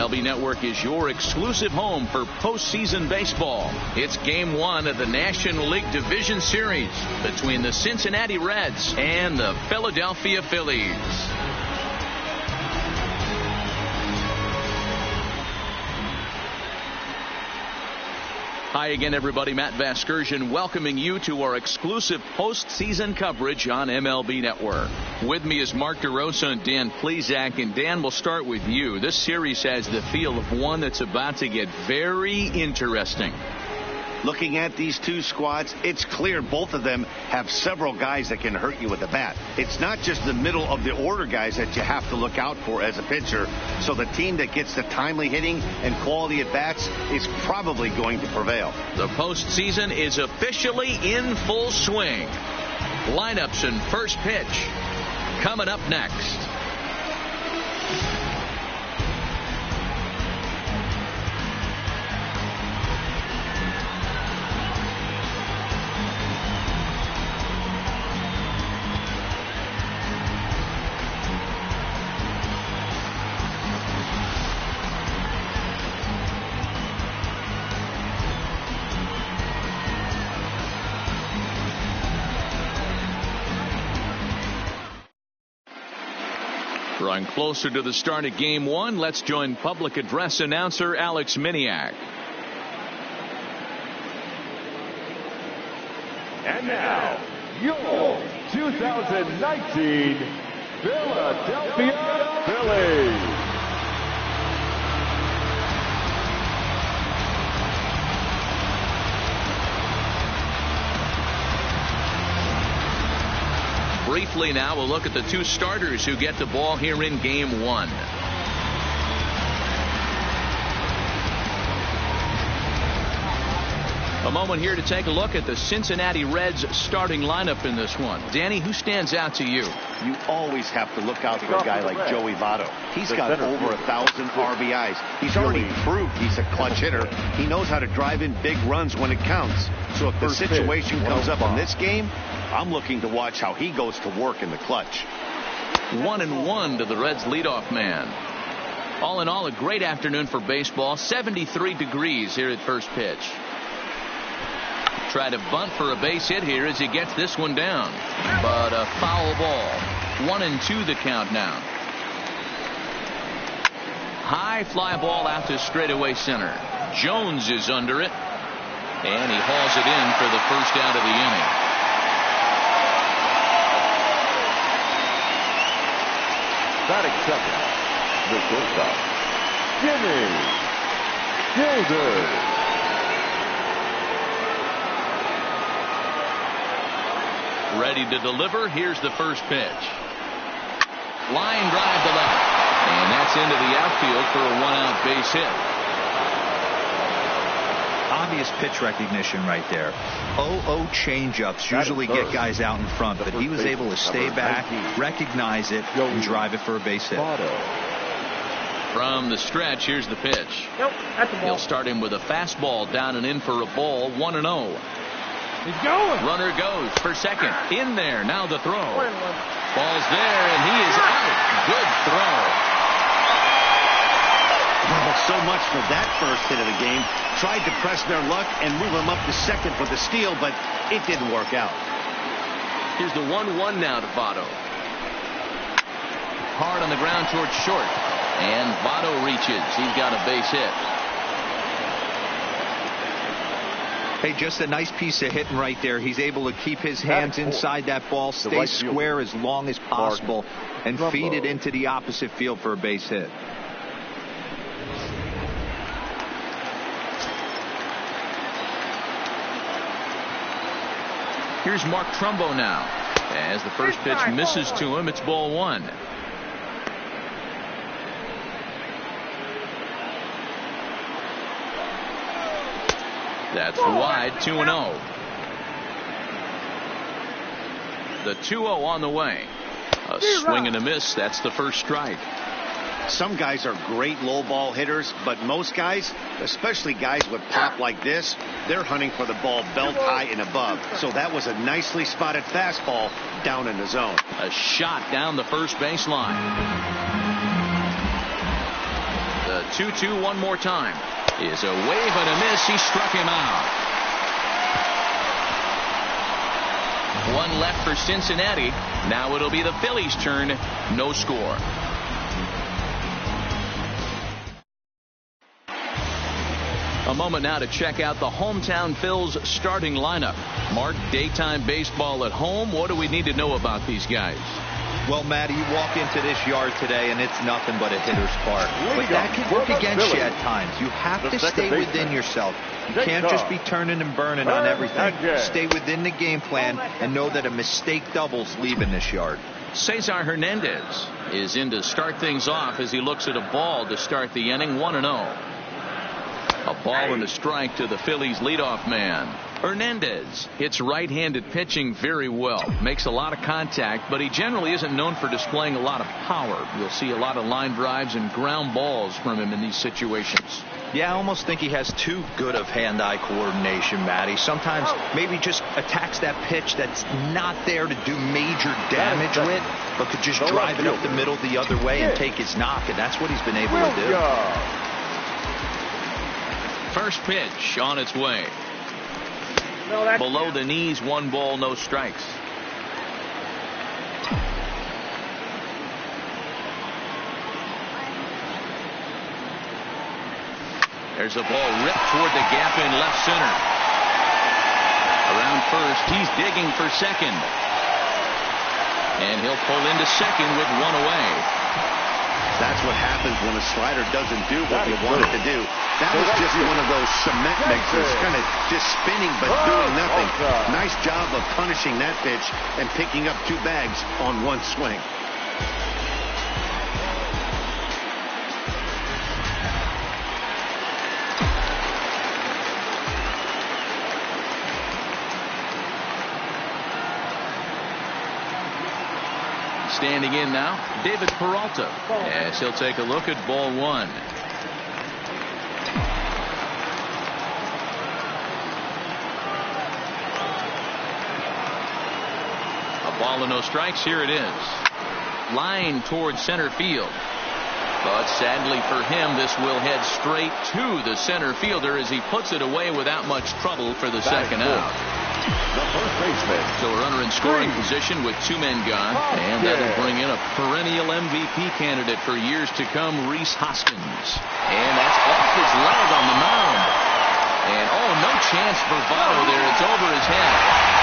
MLB Network is your exclusive home for postseason baseball. It's Game 1 of the National League Division Series between the Cincinnati Reds and the Philadelphia Phillies. Hi again, everybody. Matt Vasgersian welcoming you to our exclusive postseason coverage on MLB Network. With me is Mark DeRosa and Dan Plesac. And Dan, we'll start with you. This series has the feel of one that's about to get very interesting. Looking at these two squads, it's clear both of them have several guys that can hurt you with a bat. It's not just the middle of the order guys that you have to look out for as a pitcher. So the team that gets the timely hitting and quality at bats is probably going to prevail. The postseason is officially in full swing. Lineups and first pitch coming up next. Drawing closer to the start of Game 1, let's join public address announcer Alex Miniak. And now, your 2019 Philadelphia Phillies. Briefly now, we'll look at the two starters who get the ball here in Game 1. A moment here to take a look at the Cincinnati Reds starting lineup in this one. Danny, who stands out to you? You always have to look out for a guy like Joey Votto. He's got over 1,000 RBIs. He's already proved he's a clutch hitter. He knows how to drive in big runs when it counts. So if the situation comes up in this game, I'm looking to watch how he goes to work in the clutch. 1-1 to the Reds leadoff man. All in all, a great afternoon for baseball. 73 degrees here at first pitch. Try to bunt for a base hit here as he gets this one down. But a foul ball. 1-2 the count now. High fly ball out to straightaway center. Jones is under it. And he hauls it in for the first out of the inning. Batting second, the shortstop, Jimmy Gilder. Ready to deliver. Here's the first pitch. Line drive to left. And that's into the outfield for a one-out base hit. Obvious pitch recognition right there. 0-0 changeups usually get guys out in front, but he was able to stay back, recognize it, and drive it for a base hit. From the stretch, here's the pitch. Nope, that's a ball. He'll start him with a fastball down and in for a ball. 1-0. He's going. Runner goes for second. In there. Now the throw. Ball's there, and he is out. Good throw. Well, so much for that first hit of the game. Tried to press their luck and move him up to second for the steal, but it didn't work out. Here's the 1-1 now to Votto. Hard on the ground towards short. And Votto reaches. He's got a base hit. Hey, just a nice piece of hitting right there. He's able to keep his hands inside that ball, stay square as long as possible, and feed it into the opposite field for a base hit. Here's Mark Trumbo now. As the first pitch misses to him, it's ball one. That's wide, 2-0. The 2-0 on the way. A swing and a miss. That's the first strike. Some guys are great low ball hitters, but most guys, especially guys with pop like this, they're hunting for the ball belt high and above. So that was a nicely spotted fastball down in the zone. A shot down the first baseline. The 2-2 one more time. Is a wave and a miss. He struck him out. One left for Cincinnati. Now it'll be the Phillies' turn. No score. A moment now to check out the hometown Phil's starting lineup. Mark, daytime baseball at home. What do we need to know about these guys? Well, Matty, you walk into this yard today and it's nothing but a hitter's park. But that can work against you at times. You have to stay within yourself. You can't just be turning and burning on everything. Stay within the game plan and know that a mistake doubles leaving this yard. Cesar Hernandez is in to start things off as he looks at a ball to start the inning. 1-0. A ball and a strike to the Phillies leadoff man. Hernandez hits right-handed pitching very well. Makes a lot of contact, but he generally isn't known for displaying a lot of power. You'll see a lot of line drives and ground balls from him in these situations. Yeah, I almost think he has too good of hand-eye coordination, Matty. Sometimes maybe just attacks that pitch that's not there to do major damage with, but could just drive it up the middle the other way and take his knock, and that's what he's been able to do. First pitch on its way. Below the knees, 1 ball, no strikes. There's a ball ripped toward the gap in left center. Around first, he's digging for second. And he'll pull into second with 1 away. That's what happens when a slider doesn't do what you want it to do. That was just one of those cement mixers, kind of just spinning but doing nothing. Nice job of punishing that pitch and picking up 2 bags on 1 swing. Standing in now, David Peralta, as he'll take a look at ball 1. A ball and no strikes. Here it is. Line towards center field. But sadly for him, this will head straight to the center fielder as he puts it away without much trouble for the second out. The first baseman. So a runner in scoring position with 2 men gone. And that'll bring in a perennial MVP candidate for years to come, Rhys Hoskins. And that's off his leg on the mound. And no chance for Votto there. It's over his head.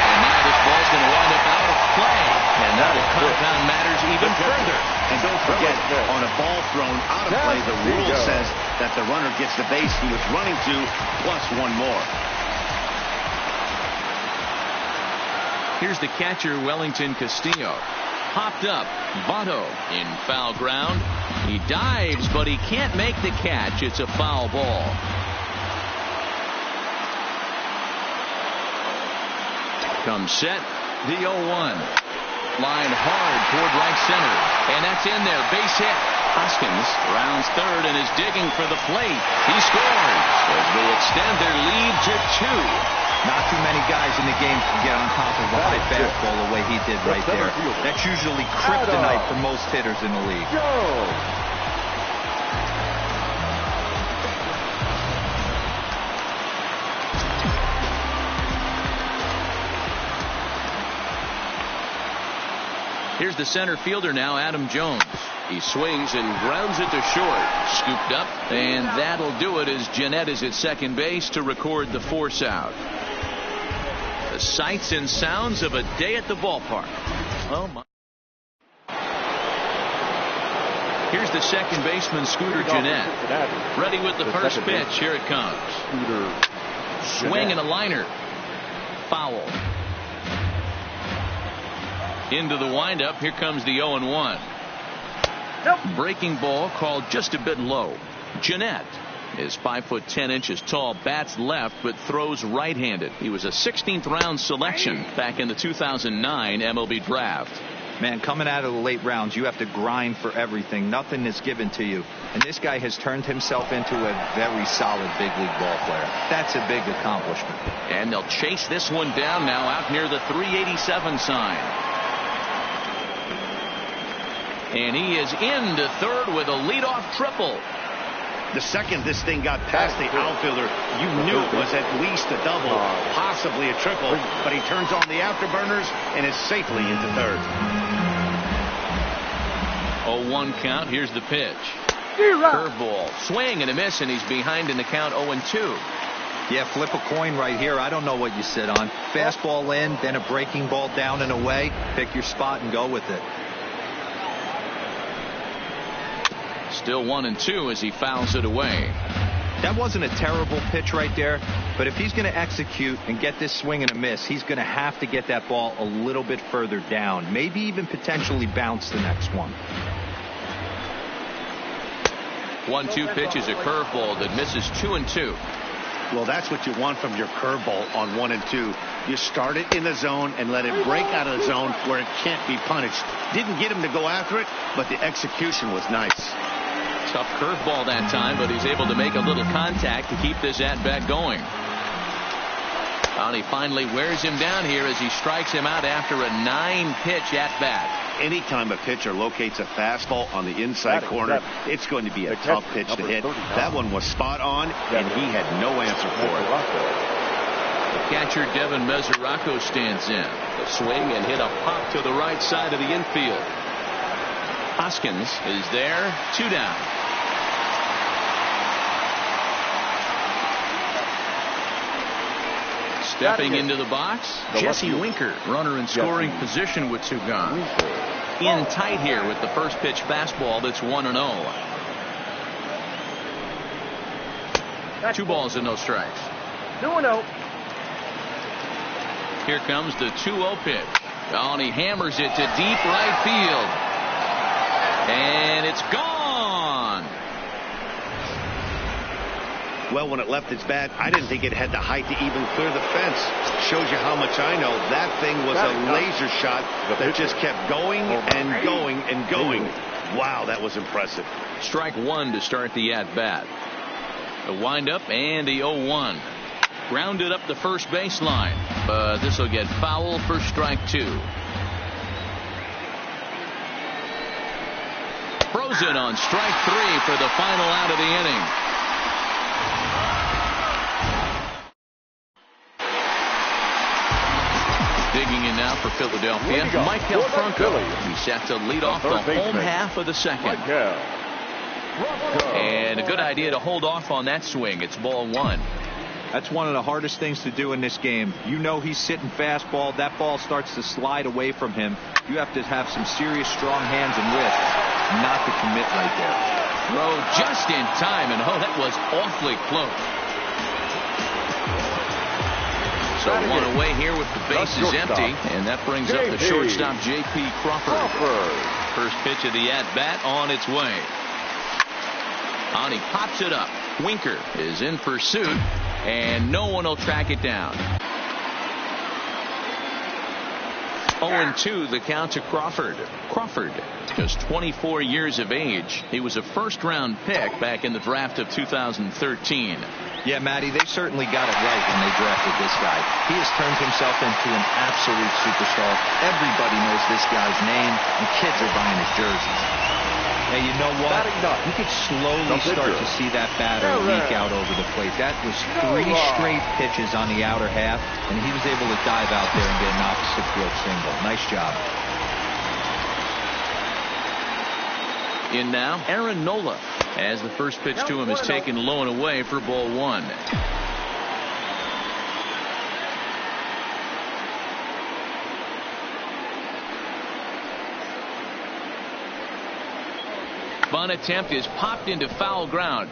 And now this ball's going to wind up out of play. And that'll compound matters even further. And don't forget, on a ball thrown out of play, the rule says that the runner gets the base he was running to plus 1 more. Here's the catcher, Wellington Castillo. Popped up. Votto in foul ground. He dives, but he can't make the catch. It's a foul ball. Comes set. The 0-1. Line hard toward right center. And that's in there. Base hit. Hoskins rounds third and is digging for the plate. He scores as they extend their lead to 2. Not too many guys in the game can get on top of a high fastball the way he did right there. That's usually kryptonite for most hitters in the league. Here's the center fielder now, Adam Jones. He swings and grounds it to short. Scooped up, and that'll do it as Jeanette is at second base to record the force out. The sights and sounds of a day at the ballpark. Oh my. Here's the second baseman, Scooter Jeanette. Ready with the first pitch. Here it comes. Swing and a liner. Foul. Into the windup. Here comes the 0-1. Breaking ball called just a bit low. Jeanette is 5'10" tall, bats left, but throws right-handed. He was a 16th round selection back in the 2009 MLB draft. Man, coming out of the late rounds, you have to grind for everything. Nothing is given to you. And this guy has turned himself into a very solid big league ball player. That's a big accomplishment. And they'll chase this one down now out near the 387 sign. And he is into third with a leadoff triple. The second this thing got past the outfielder, you knew it was at least a double, possibly a triple, but he turns on the afterburners and is safely into third. 0-1 count. Here's the pitch. Curveball, swing and a miss, and he's behind in the count 0-2. Yeah, flip a coin right here. I don't know what you sit on. Fastball in, then a breaking ball down and away. Pick your spot and go with it. Still 1-2 as he fouls it away. That wasn't a terrible pitch right there, but if he's going to execute and get this swing and a miss, he's going to have to get that ball a little bit further down, maybe even potentially bounce the next one. 1-2 pitch is a curveball that misses 2-2. Well, that's what you want from your curveball on 1 and 2. You start it in the zone and let it break out of the zone where it can't be punished. Didn't get him to go after it, but the execution was nice. Tough curveball that time, but he's able to make a little contact to keep this at-bat going. And he finally wears him down here as he strikes him out after a 9-pitch at-bat. Anytime a pitcher locates a fastball on the inside corner, it's going to be a tough pitch to hit. That one was spot on, and he had no answer for it. The catcher, Devin Mesoraco, stands in. The swing and hit a pop to the right side of the infield. Hoskins is there, 2 down. Stepping into the box, Jesse Winker, runner in scoring position with 2 gone. In tight here with the first pitch fastball that's 1-0. 2 balls and no strikes. 2-0. Here comes the 2-0 pitch. Oh, and he hammers it to deep right field. And it's gone. Well, when it left its bat, I didn't think it had the height to even clear the fence. Shows you how much I know. That thing was a laser shot that just kept going and going and going. Wow, that was impressive. Strike 1 to start the at-bat. The windup and the 0-1. Grounded up the first baseline, but this will get foul for strike 2. Frozen on strike 3 for the final out of the inning. Digging in now for Philadelphia, Michael Franco. He's set to lead off the home half of the second. And a good idea to hold off on that swing. It's ball 1. That's one of the hardest things to do in this game. You know he's sitting fastball. That ball starts to slide away from him. You have to have some serious strong hands and wrists not to commit right there. Throw just in time, and oh, that was awfully close. So 1 away here with the bases empty, and that brings up the shortstop J.P. Crawford. First pitch of the at-bat on its way. And he pops it up. Winker is in pursuit, and no one will track it down. 0-2 the count to Crawford. Crawford, just 24 years of age. He was a first-round pick back in the draft of 2013. Yeah, Matty, they certainly got it right when they drafted this guy. He has turned himself into an absolute superstar. Everybody knows this guy's name, and kids are buying his jerseys. Hey, you know what? You could slowly start to see that batter leak out over the plate. That was 3 straight pitches on the outer half, and he was able to dive out there and get an opposite field single. Nice job. In now, Aaron Nola, as the first pitch to him is taken low and away for ball 1. Bunt attempt is popped into foul ground.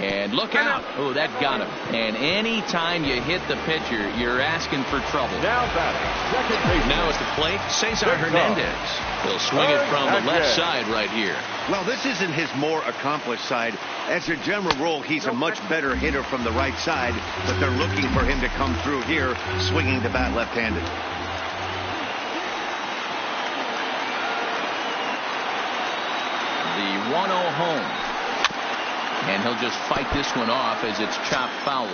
And look out. Oh, that got him. And any time you hit the pitcher, you're asking for trouble. Now at the plate, Cesar Hernandez. He'll swing it from the left side right here. Well, this isn't his more accomplished side. As a general rule, he's a much better hitter from the right side, but they're looking for him to come through here, swinging the bat left-handed. The 1-0 home. And he'll just fight this one off as it's chopped foul.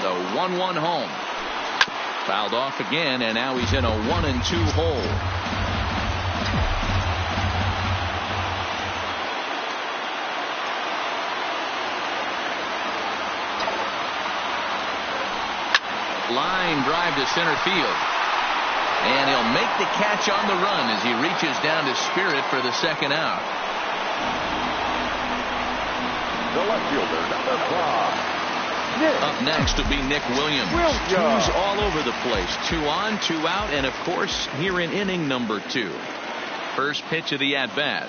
The 1-1 home. Fouled off again, and now he's in a 1-2 hole. Line drive to center field. And he'll make the catch on the run as he reaches down to Spirit for the second out. The left fielder, number 5. Up next will be Nick Williams. Twos all over the place. 2 on, 2 out, and of course here in inning number 2. First pitch of the at-bat.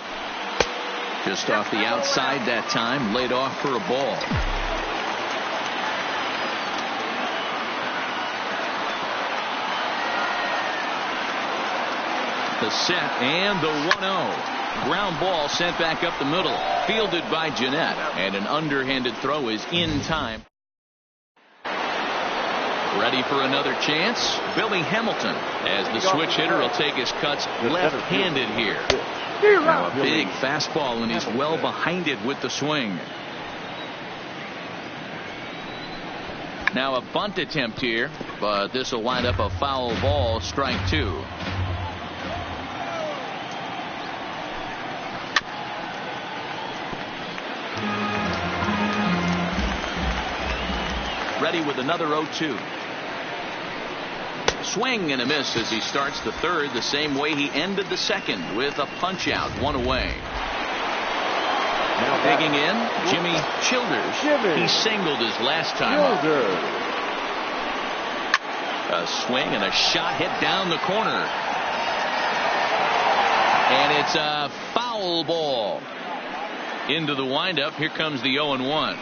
Just off the outside that time, laid off for a ball. The set and the 1-0. Ground ball sent back up the middle. Fielded by Jeanette. And an underhanded throw is in time. Ready for another chance. Billy Hamilton, as the switch hitter, will take his cuts left-handed here. Now a big fastball, and he's well behind it with the swing. Now a bunt attempt here, but this will wind up a foul ball, strike 2. Ready with another 0-2. Swing and a miss as he starts the third the same way he ended the second, with a punch out, 1 away. Now digging in, Jimmy Childers. He singled his last time up. A swing and a shot hit down the corner. And it's a foul ball. Into the windup. Here comes the 0-1.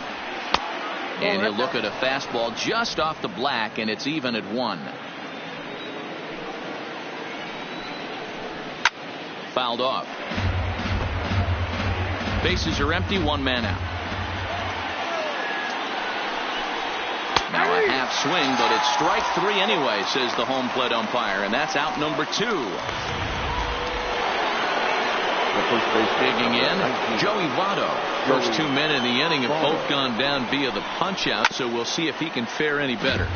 And he'll look at a fastball just off the black, and it's even at 1. Fouled off. Bases are empty, 1 man out. Now a half swing, but it's strike 3 anyway, says the home plate umpire, and that's out number 2. Digging in, Joey Votto. First 2 men in the inning have both gone down via the punch out, so we'll see if he can fare any better.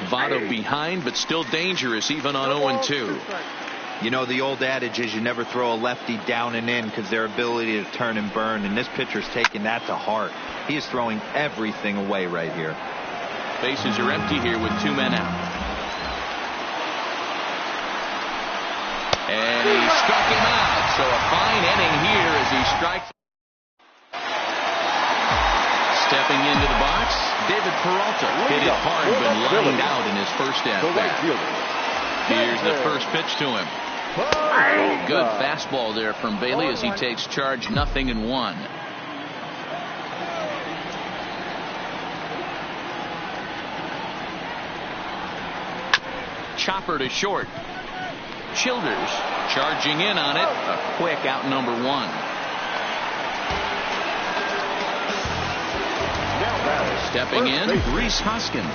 Votto behind, but still dangerous even on 0-2. You know, the old adage is you never throw a lefty down and in because their ability to turn and burn, and this pitcher's taking that to heart. He is throwing everything away right here. Bases are empty here with 2 men out. And he struck him out. So a fine inning here as he strikes. Stepping into the box, David Peralta hit it hard but lined out in his first at-bat. Here's the first pitch to him. Good fastball there from Bailey as he takes charge, 0-1. Chopper to short. Childers charging in on it. A quick out, number 1. Stepping in, Reese Hoskins.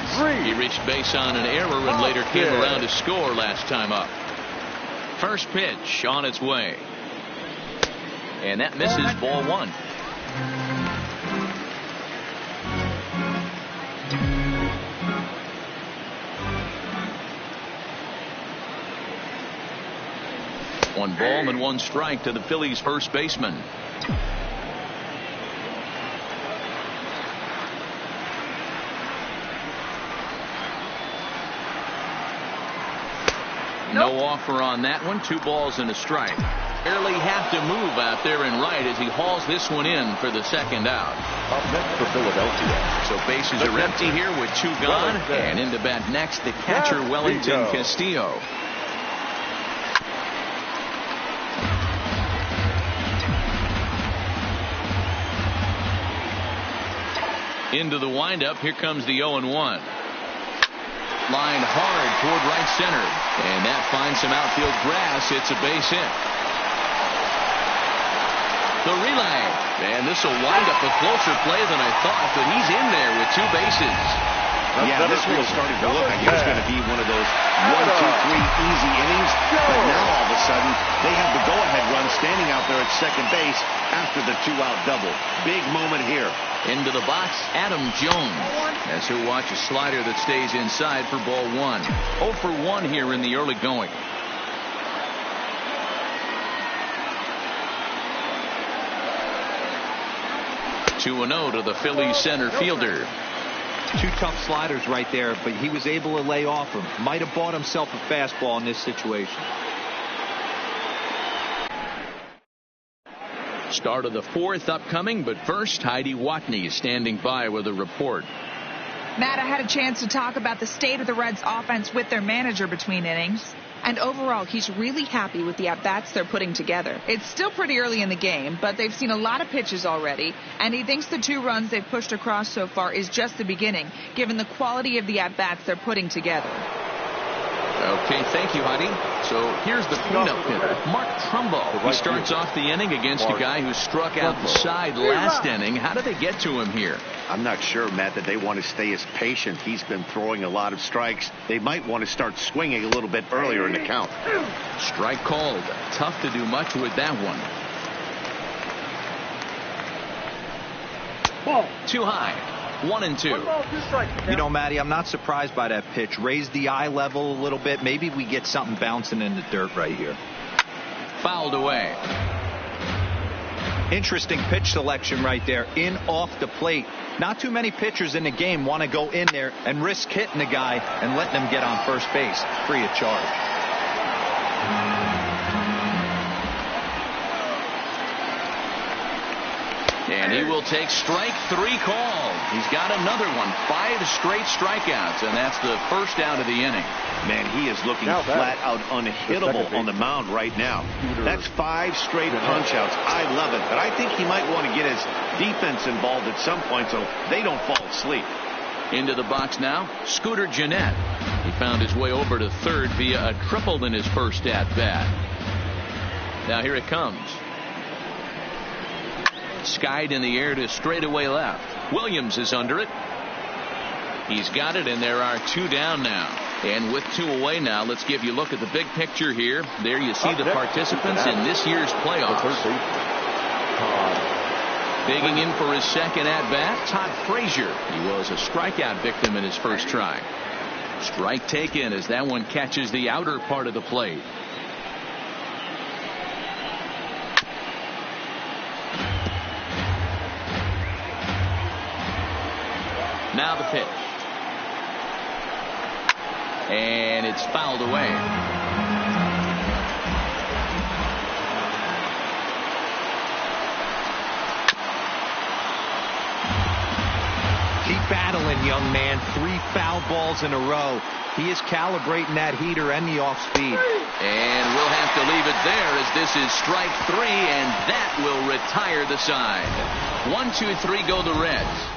He reached base on an error and later came around to score last time up. First pitch on its way. And that misses, ball 1. One ball and 1 strike to the Phillies first baseman. No offer on that one. 2 balls and a strike. Barely have to move out there in right as he hauls this one in for the second out. Up next for Philadelphia. So bases are empty here with 2 gone. And into bat next, the catcher Wellington Castillo. Into the windup. Here comes the 0-1. Lined hard toward right center. And that finds some outfield grass. It's a base hit. The relay. And this will wind up a closer play than I thought, but he's in there with 2 bases. Yeah, this one was starting to look like it was going to be one of those 1, 2, 3 easy innings. But now all of a sudden, they have the go-ahead run standing out there at second base after the 2-out double. Big moment here. Into the box, Adam Jones. As he'll watch a slider that stays inside for ball 1. 0 for 1 here in the early going. Two and 0 to the Phillies center fielder. Two tough sliders right there, but he was able to lay off him. Might have bought himself a fastball in this situation. Start of the 4th upcoming, but first, Heidi Watney is standing by with a report. Matt, I had a chance to talk about the state of the Reds offense with their manager between innings. And overall, he's really happy with the at-bats they're putting together. It's still pretty early in the game, but they've seen a lot of pitches already, and he thinks the 2 runs they've pushed across so far is just the beginning, given the quality of the at-bats they're putting together. Okay, thank you, Heidi. So here's the cleanup hitter, Mark Trumbo. He starts off the inning against a guy who struck out the side last inning. How did they get to him here? I'm not sure, Matt, that they want to stay as patient. He's been throwing a lot of strikes. They might want to start swinging a little bit earlier in the count. Strike called. Tough to do much with that one. Ball. Too high. 1 and 2. You know, Matty, I'm not surprised by that pitch. Raise the eye level a little bit. Maybe we get something bouncing in the dirt right here. Fouled away. Interesting pitch selection right there. In off the plate. Not too many pitchers in the game want to go in there and risk hitting the guy and letting him get on first base free of charge. And he will take strike 3 called. He's got another one. 5 straight strikeouts, and that's the first out of the inning. Man, he is looking flat out unhittable on the mound right now. That's 5 straight punch-outs. I love it, but I think he might want to get his defense involved at some point so they don't fall asleep. Into the box now, Scooter Gennett. He found his way over to third via a triple in his first at-bat. Now here it comes. Skied in the air to straightaway left. Williams is under it. He's got it, and there are 2 down now. And with 2 away now, let's give you a look at the big picture here. There you see the participants in this year's playoffs. Digging in for his second at-bat, Todd Frazier. He was a strikeout victim in his first try. Strike taken as that one catches the outer part of the plate. Now the pitch. And it's fouled away. Keep battling, young man. 3 foul balls in a row. He is calibrating that heater and the off speed. And we'll have to leave it there as this is strike 3, and that will retire the side. 1, 2, 3 go the Reds.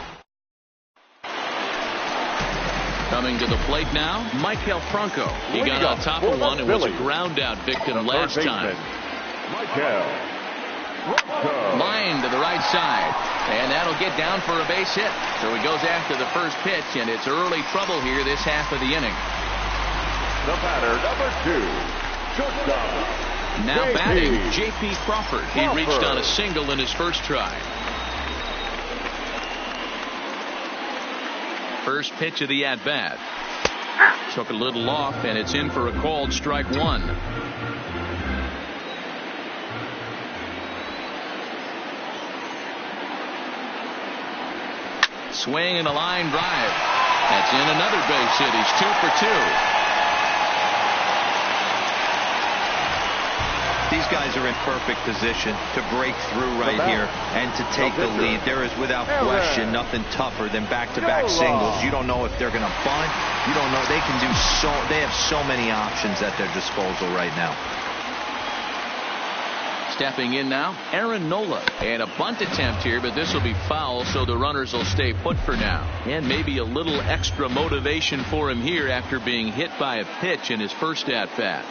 Coming to the plate now, Michael Franco. He got on top of one and was a ground out victim last time. Line to the right side, and that'll get down for a base hit. So he goes after the first pitch, and it's early trouble here this half of the inning. The batter, number 2, shortstop. Now batting, J.P. Crawford. He reached on a single in his first try. First pitch of the at-bat. Took a little off, and it's in for a called strike 1. Swing and a line drive. That's in another base hit. He's 2 for 2. These guys are in perfect position to break through right here and to take the lead. There is without question nothing tougher than back-to-back singles. You don't know if they're going to bunt. You don't know. They have so many options at their disposal right now. Stepping in now, Aaron Nola. And a bunt attempt here, but this will be foul, so the runners will stay put for now. And maybe a little extra motivation for him here after being hit by a pitch in his first at-bat.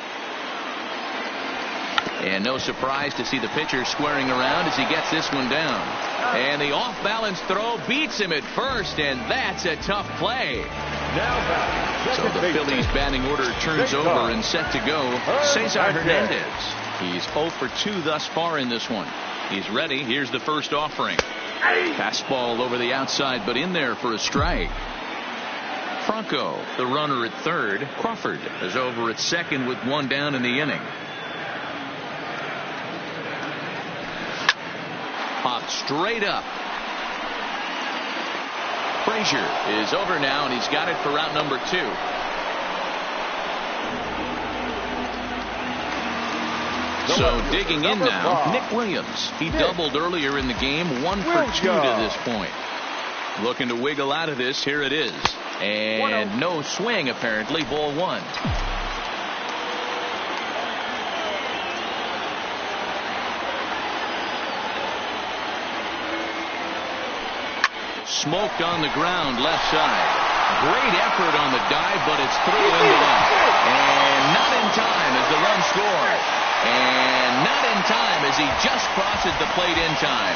And no surprise to see the pitcher squaring around as he gets this one down. And the off-balance throw beats him at first, and that's a tough play. So the Phillies batting order turns over and set to go. Cesar Hernandez. He's 0 for 2 thus far in this one. He's ready. Here's the first offering. Fastball over the outside, but in there for a strike. Franco, the runner at third. Crawford is over at second with one down in the inning. Popped straight up. Frazier is over now, and he's got it for out number 2. So digging in now, Nick Williams. He doubled earlier in the game, 1 for 2 to this point. Looking to wiggle out of this. Here it is. And no swing, apparently. Ball 1. Smoked on the ground, left side. Great effort on the dive, but it's through into left. And not in time as the run scores. And not in time as he just crosses the plate in time.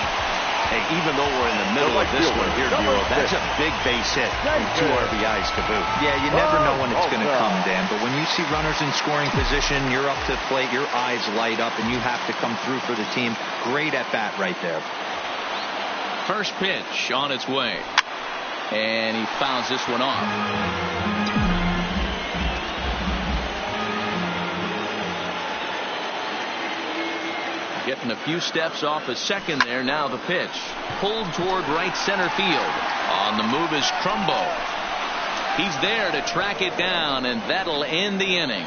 Hey, even though we're in the middle of this one here, Bureau, that's a big base hit and 2 RBIs to boot. Yeah, you never know when it's going to come, Dan. But when you see runners in scoring position, you're up to the plate, your eyes light up, and you have to come through for the team. Great at bat right there. First pitch on its way. And he fouls this one off. Getting a few steps off a second there. Now the pitch. Pulled toward right center field. On the move is Trumbo. He's there to track it down, and that'll end the inning.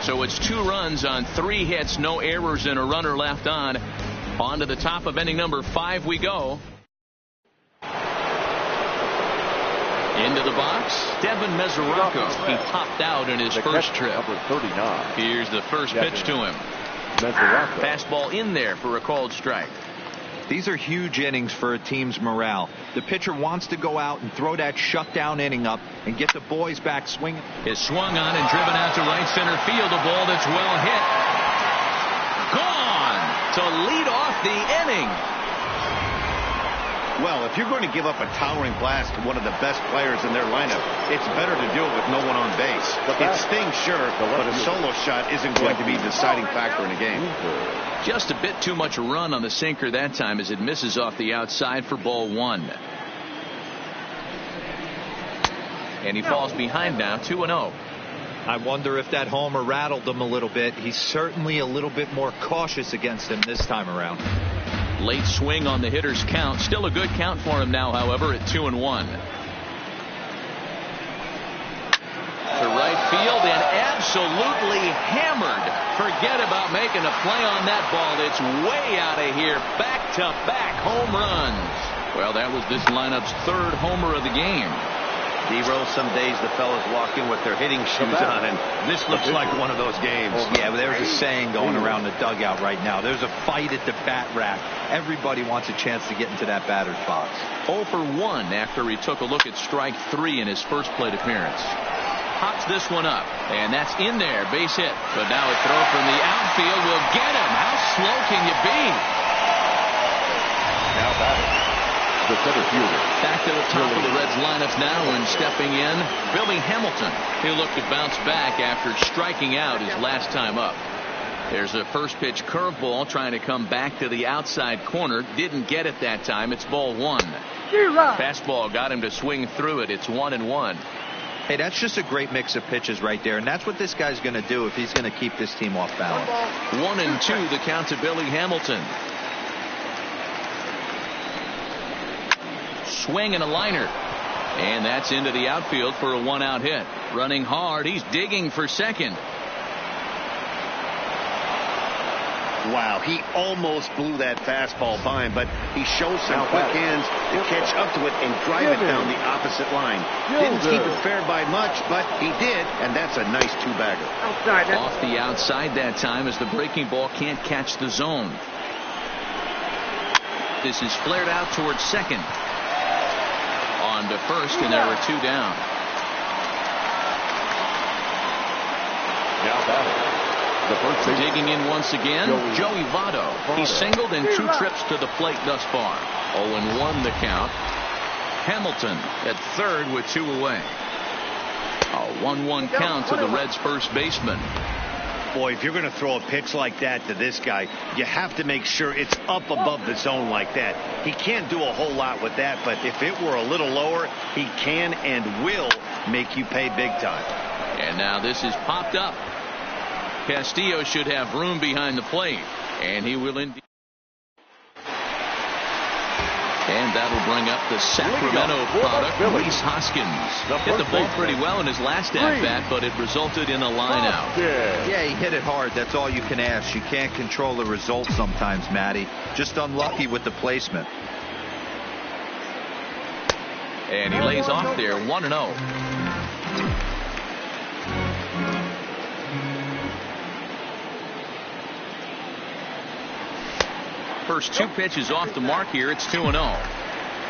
So it's 2 runs on 3 hits, no errors, and a runner left on. On to the top of inning number 5 we go. Into the box, Devin Mesoraco. He popped out in his first trip. Number 39. Here's the first pitch to him. Fastball in there for a called strike. These are huge innings for a team's morale. The pitcher wants to go out and throw that shutdown inning up and get the boys back swinging. Is swung on and driven out to right center field. A ball that's well hit. Gone to lead off the inning. Well, if you're going to give up a towering blast to one of the best players in their lineup, it's better to do it with no one on base. It stings, sure, but a solo shot isn't going to be the deciding factor in a game. Just a bit too much run on the sinker that time as it misses off the outside for ball 1. And he falls behind now, 2-0. I wonder if that homer rattled him a little bit. He's certainly a little bit more cautious against him this time around. Late swing on the hitter's count. Still a good count for him now, however, at 2-1. To right field and absolutely hammered. Forget about making a play on that ball. It's way out of here. Back-to-back home runs. Well, that was this lineup's 3rd homer of the game. D-Roll, some days the fellas walk in with their hitting shoes on, and this looks like one of those games. Yeah, but there's a saying going around the dugout right now. There's a fight at the bat rack. Everybody wants a chance to get into that batter's box. 0 for 1 after he took a look at strike 3 in his first plate appearance. Pops this one up, and that's in there, base hit. But now a throw from the outfield will get him. How slow can you be? Now batting, the center fielder. Back to the top of the Reds lineup now, and stepping in, Billy Hamilton. He'll look to bounce back after striking out his last time up. There's a first pitch curveball trying to come back to the outside corner. Didn't get it that time. It's ball 1. Fastball got him to swing through it. It's 1-1. Hey, that's just a great mix of pitches right there, and that's what this guy's going to do if he's going to keep this team off balance. 1-2 the count to Billy Hamilton. Swing and a liner, and that's into the outfield for a 1-out hit. Running hard, he's digging for second. Wow, he almost blew that fastball by him, but he shows some quick hands to catch up to it and drive it down the opposite line. Didn't keep it fair by much, but he did, and that's a nice 2-bagger. Off the outside that time as the breaking ball can't catch the zone. This is flared out towards second. On to first, and there were 2 down. Now batting, the first digging in once again, Joey Votto. He singled in 2 trips to the plate thus far. 0-1 the count. Hamilton at third with 2 away. A 1-1 count to the Reds' first baseman. Boy, if you're going to throw a pitch like that to this guy, you have to make sure it's up above the zone like that. He can't do a whole lot with that, but if it were a little lower, he can and will make you pay big time. And now this is popped up. Castillo should have room behind the plate, and he will indeed. And that'll bring up the Sacramento product, Rhys Hoskins. Hit the ball pretty well in his last at-bat, but it resulted in a line out. Yeah, he hit it hard. That's all you can ask. You can't control the result sometimes, Matty. Just unlucky with the placement. And he lays off there, 1-0. First 2 pitches off the mark here. It's 2-0.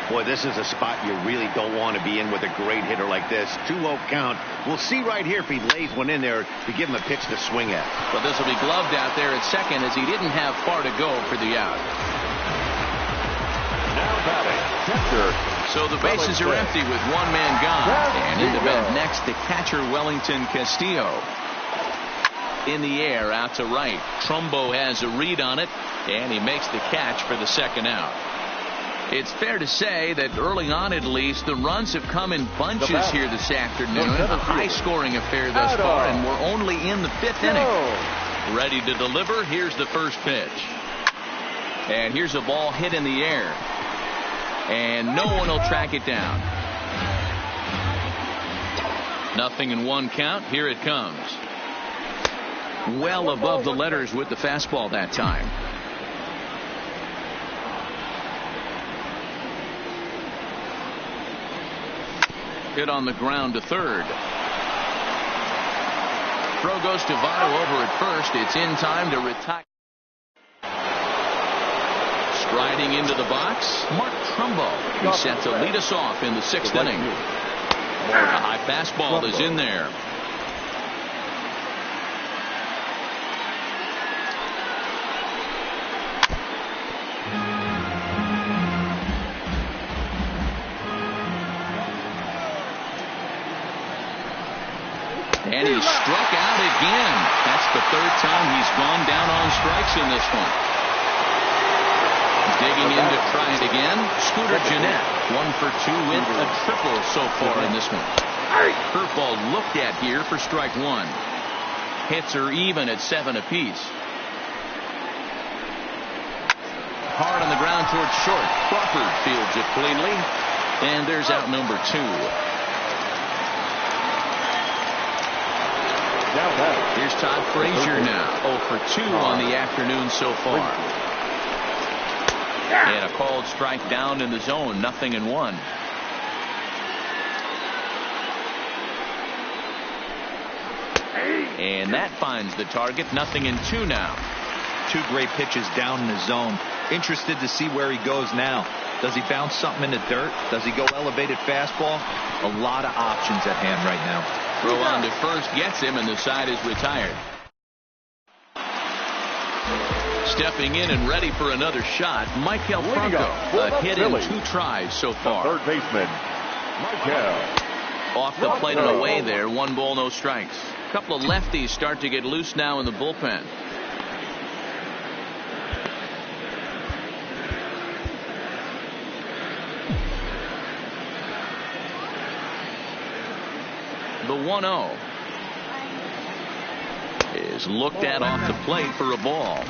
Boy, this is a spot you really don't want to be in with a great hitter like this. 2-0 count. We'll see right here if he lays one in there to give him a pitch to swing at. But this will be gloved out there at second as he didn't have far to go for the out. Now batting, catcher. So the bases are empty with 1 man gone. And in the bat next, the catcher Wellington Castillo. In the air out to right. Trumbo has a read on it, and he makes the catch for the second out. It's fair to say that early on, at least, the runs have come in bunches here this afternoon. A high-scoring affair thus far, and we're only in the 5th inning. Ready to deliver. Here's the first pitch. And here's a ball hit in the air. And no one will track it down. 0-1 count. Here it comes. Well above the letters with the fastball that time. Hit on the ground to third. Throw goes to Votto over at first. It's in time to retire. Striding into the box, Mark Trumbo. He's set to lead us off in the 6th inning. A high fastball is in there. And he struck out again. That's the 3rd time he's gone down on strikes in this one. Digging in to try it again. Scooter Gennett, 1 for 2 with a triple so far in this one. Curveball looked at here for strike 1. Hits are even at 7 apiece. Hard on the ground towards short. Crawford fields it cleanly. And there's out number 2. Here's Todd Frazier now. 0 for 2 on the afternoon so far. And a called strike down in the zone. 0-1. And that finds the target. 0-2 now. 2 great pitches down in the zone. Interested to see where he goes now. Does he bounce something in the dirt? Does he go elevated fastball? A lot of options at hand right now. Throw on to first gets him, and the side is retired. Stepping in and ready for another shot, Michael Franco. A hit in 2 tries so far. Third baseman, Michael. Off the plate and away there. 1 ball, no strikes. A couple of lefties start to get loose now in the bullpen. The 1-0 is looked at off the plate for a ball.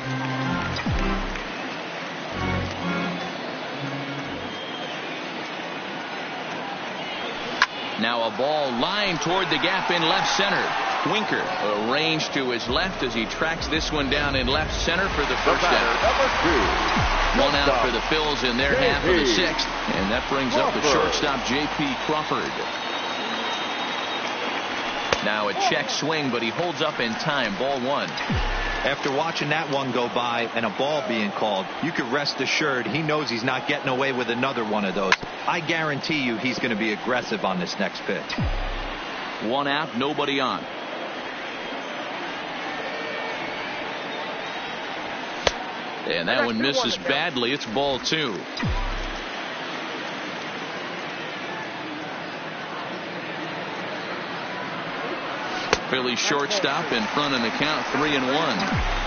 Now a ball lined toward the gap in left center. Winker arranged to his left as he tracks this one down in left center for the first out. 1 out for the Phils in their half of the 6th, and that brings up the shortstop J.P. Crawford. Now a check swing, but he holds up in time. Ball 1. After watching that one go by and a ball being called, you could rest assured he knows he's not getting away with another one of those. I guarantee you he's going to be aggressive on this next pitch. 1 out, nobody on. And that one misses badly. It's ball 2. Phillies shortstop in front in the count, 3-1.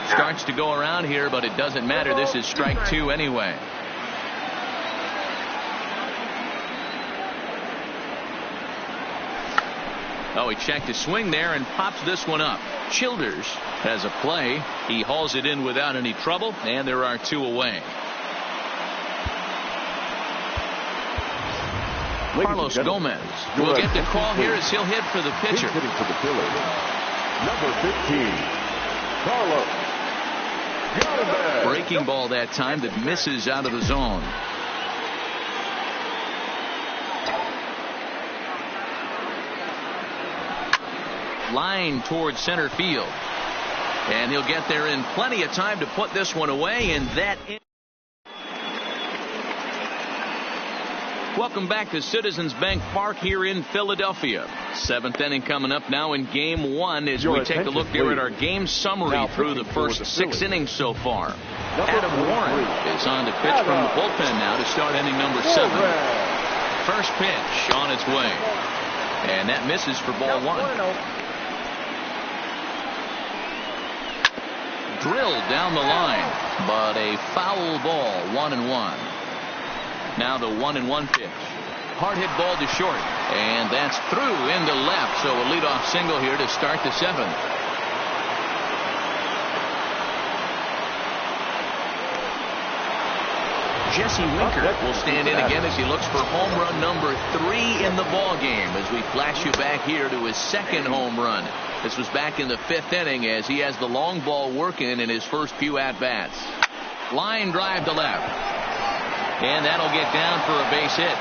Starts to go around here, but it doesn't matter. This is strike 2 anyway. Oh, he checked his swing there and pops this one up. Childers has a play. He hauls it in without any trouble, and there are 2 away. Carlos Gomez will get the call here as he'll hit for the pitcher. He's hitting for the Phillies. Number 15, Carlos Gomez. Breaking ball that time that misses out of the zone. Line towards center field. And he'll get there in plenty of time to put this one away, and that is. Welcome back to Citizens Bank Park here in Philadelphia. 7th inning coming up now in game 1 as we take a look here at our game summary through the first 6 innings so far. Adam Warren is on to pitch from the bullpen now to start inning number 7. First pitch on its way. And that misses for ball 1. Drilled down the line, but a foul ball, 1-1. Now the 1-1 pitch. Hard hit ball to short, and that's through into left. So a leadoff single here to start the 7th. Jesse Winker will stand in again as he looks for home run number 3 in the ball game as we flash you back here to his 2nd home run. This was back in the 5th inning as he has the long ball working in his first few at-bats. Line drive to left. And that'll get down for a base hit.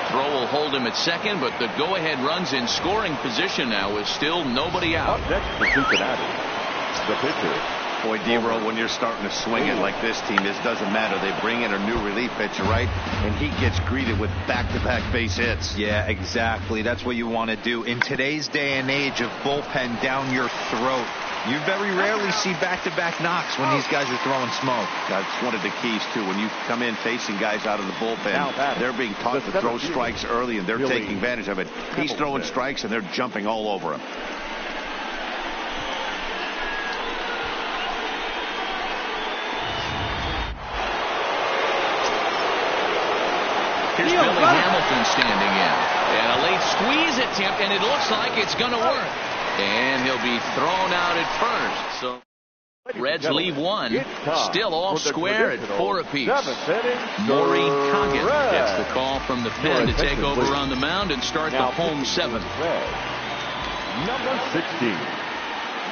Throw will hold him at 2nd, but the go-ahead run's in scoring position now with still nobody out. Up next for Cincinnati, the pitcher. Boy, D-Roll, when you're starting to swing it like this team is, doesn't matter. They bring in a new relief pitcher, right? And he gets greeted with back-to-back base hits. Yeah, exactly. That's what you want to do. In today's day and age of bullpen down your throat, you very rarely see back-to-back knocks when these guys are throwing smoke. That's one of the keys, too. When you come in facing guys out of the bullpen, they're being taught to throw strikes early, and they're taking advantage of it. He's throwing strikes, and they're jumping all over him. Here's Billy Hamilton standing in. And a late squeeze attempt, and it looks like it's going to work. And he'll be thrown out at first. So Reds leave 1. Still all square at 4 apiece. Maury Coggin gets the call from the pen to take over on the mound and start the home 7th. Number 16,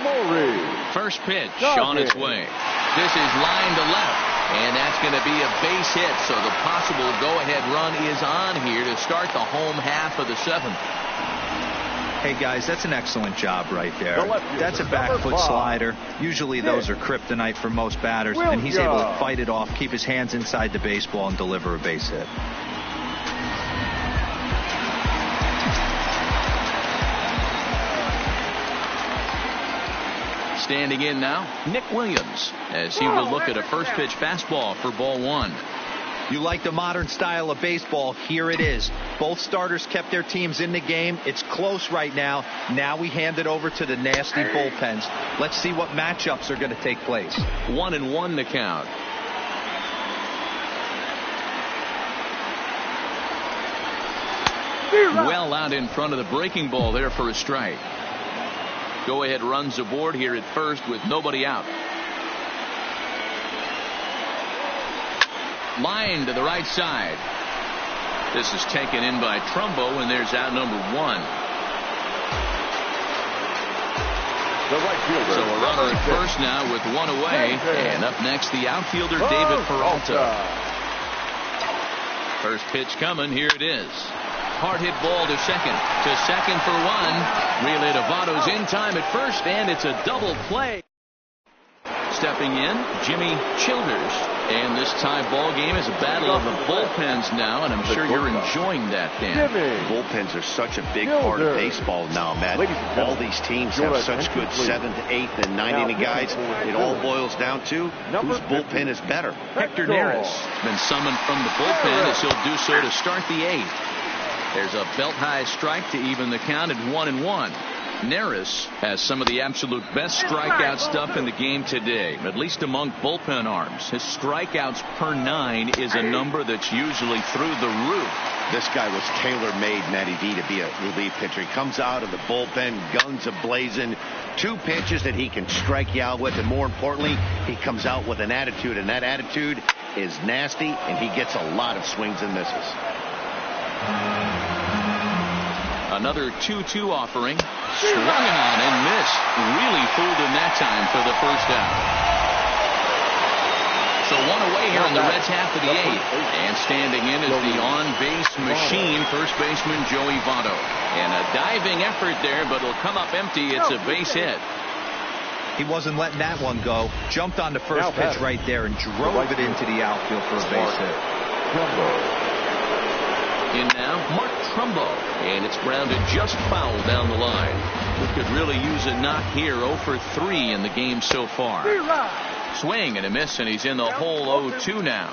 Maury. First pitch on its way. This is line to left. And that's going to be a base hit, so the possible go-ahead run is on here to start the home half of the 7th. Hey, guys, that's an excellent job right there. That's a back foot slider. Usually those are kryptonite for most batters, and he's able to fight it off, keep his hands inside the baseball, and deliver a base hit. Standing in now, Nick Williams, as he will look at a first pitch fastball for ball 1. You like the modern style of baseball? Here it is. Both starters kept their teams in the game. It's close right now. Now we hand it over to the nasty bullpens. Let's see what matchups are going to take place. 1-1 the count. Well out in front of the breaking ball there for a strike. Go ahead runs aboard here at first with nobody out. Line to the right side. This is taken in by Trumbo, and there's out number 1. The right fielder. So a runner at first now with 1 away. And up next, the outfielder David Peralta. First pitch coming. Here it is. Hard hit ball to second. To second for 1. Relay to Votto's in time at first, and it's a double play. stepping in, Jimmy Childers. And this tie ball game is a battle of the bullpens now, and I'm sure you're enjoying that, Dan. Bullpens are such a big part of baseball now, Matt. All these teams have such good 7th, 8th, and 9th inning guys. It all boils down to whose bullpen is better. Hector Neris has been summoned from the bullpen as he'll do so to start the 8th. There's a belt-high strike to even the count at 1-1. Neris has some of the absolute best strikeout stuff in the game today, at least among bullpen arms. His strikeouts per 9 is a number that's usually through the roof. This guy was tailor-made, Matty V, to be a relief pitcher. He comes out of the bullpen, guns a-blazing, 2 pitches that he can strike you out with, and more importantly, he comes out with an attitude, and that attitude is nasty, and he gets a lot of swings and misses. Another 2-2 offering. Swung on and missed. Really fooled him that time for the first out. So 1 away here in the Reds' half of the 8th. And standing in is the on-base machine, first baseman Joey Votto. And a diving effort there, but it'll come up empty. It's a base hit. He wasn't letting that one go. Jumped on the first pitch right there and drove it into the outfield for a base hit. In now, Mark Trumbo, and it's grounded just foul down the line. We could really use a knock here. 0 for 3 in the game so far. Swing and a miss, and he's in the hole 0-2 now.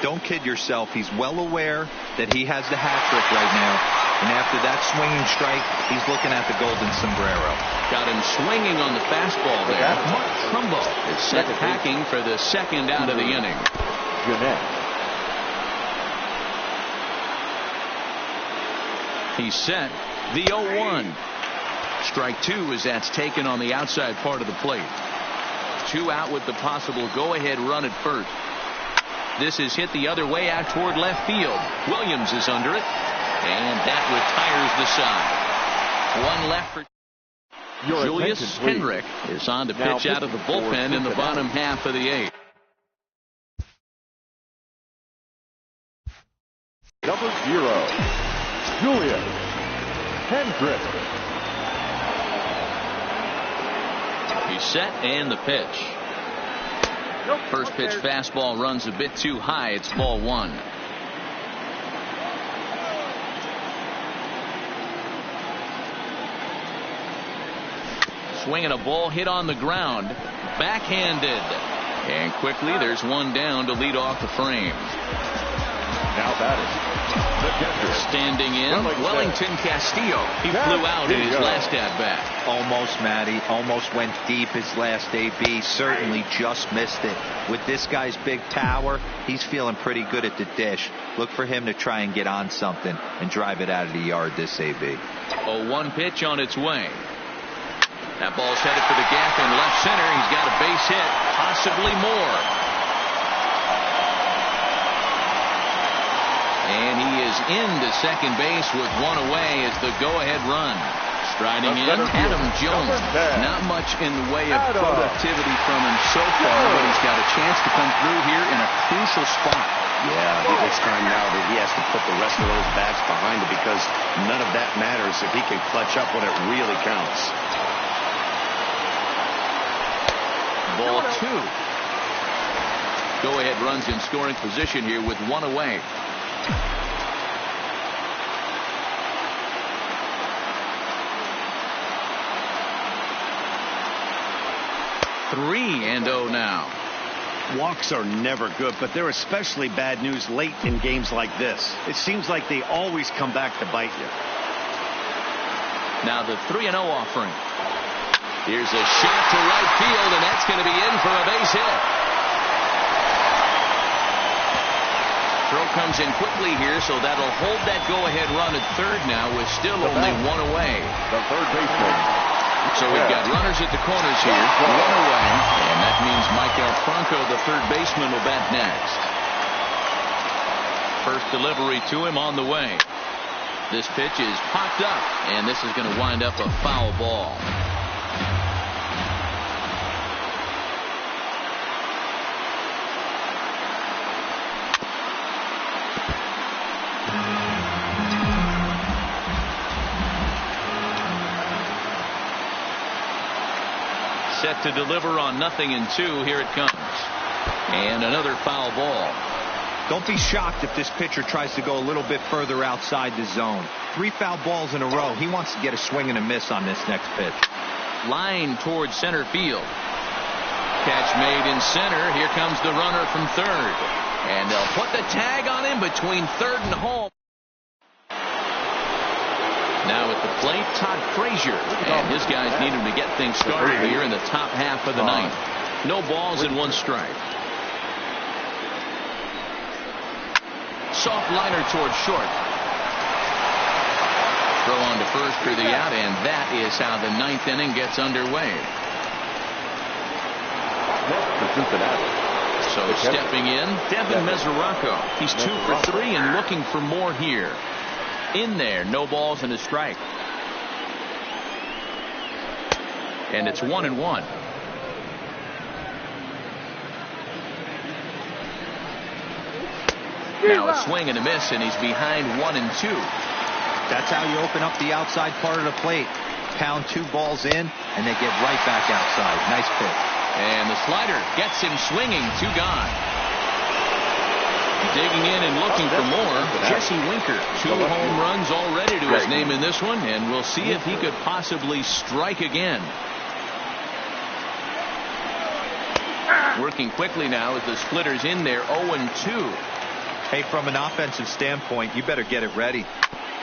Don't kid yourself. He's well aware that he has the hat trick right now. And after that swinging strike, he's looking at the golden sombrero. Got him swinging on the fastball there. Mark Trumbo is set packing for the second out of the inning. He's set. The 0-1. Strike 2 as that's taken on the outside part of the plate. 2 out with the possible go-ahead run at first. This is hit the other way out toward left field. Williams is under it. And that retires the side. 1 left for Julius Hendrick is on to pitch out of the bullpen in the bottom half of the 8th. Number 0, Julius Hendrick. He's set and the pitch. First pitch fastball runs a bit too high. It's ball 1. Swinging a ball hit on the ground. Backhanded. And quickly there's one down to lead off the frame. Now batting, the catcher. Standing in, Wellington Castillo. He flew out in his last at-bat. Almost, Matty. Almost went deep his last AB. Certainly just missed it. With this guy's big power, he's feeling pretty good at the dish. Look for him to try and get on something and drive it out of the yard this AB. 0-1 pitch on its way. That ball's headed for the gap in left center. He's got a base hit, possibly more. And he is into second base with 1 away as the go-ahead run. Striding in, Adam Jones. Not much in the way of productivity from him so far, but he's got a chance to come through here in a crucial spot. Yeah, it's time now that he has to put the rest of those bats behind it, because none of that matters if he can clutch up when it really counts. Ball 2. Go-ahead runs in scoring position here with 1 away. Three and 0 now. Walks are never good, but they're especially bad news late in games like this. It seems like they always come back to bite you. Now the 3-0 offering. Here's a shot to right field, and that's going to be in for a base hit. Throw comes in quickly here, so that'll hold that go-ahead run at third now with still only 1 away. The third baseman. So we've got runners at the corners here, 1 away, and that means Michael Franco, the third baseman, will bat next. First delivery to him on the way. This pitch is popped up, and this is going to wind up a foul ball. Set set to deliver on 0-2. Here it comes. And another foul ball. Don't be shocked if this pitcher tries to go a little bit further outside the zone. 3 foul balls in a row. He wants to get a swing and a miss on this next pitch. Line towards center field. Catch made in center. Here comes the runner from third. And they'll put the tag on him between third and home. Now at the plate, Todd Frazier. And his guys need him to get things started here in the top half of the ninth. No balls and 1 strike. Soft liner towards short. Throw on to first for the out, and that is how the 9th inning gets underway. So stepping in, Devin Mesoraco. He's 2 for 3 and looking for more here. In there, no balls and a strike. And it's 1-1. Now a swing and a miss, and he's behind 1-2. That's how you open up the outside part of the plate. Pound 2 balls in, and they get right back outside. Nice pitch. And the slider gets him swinging. 2 gone. Digging in and looking for more, Jesse Winker. 2 home runs already to his name in this one, and we'll see if he could possibly strike again. Working quickly now as the splitter's in there. 0-2. Hey, from an offensive standpoint, you better get it ready.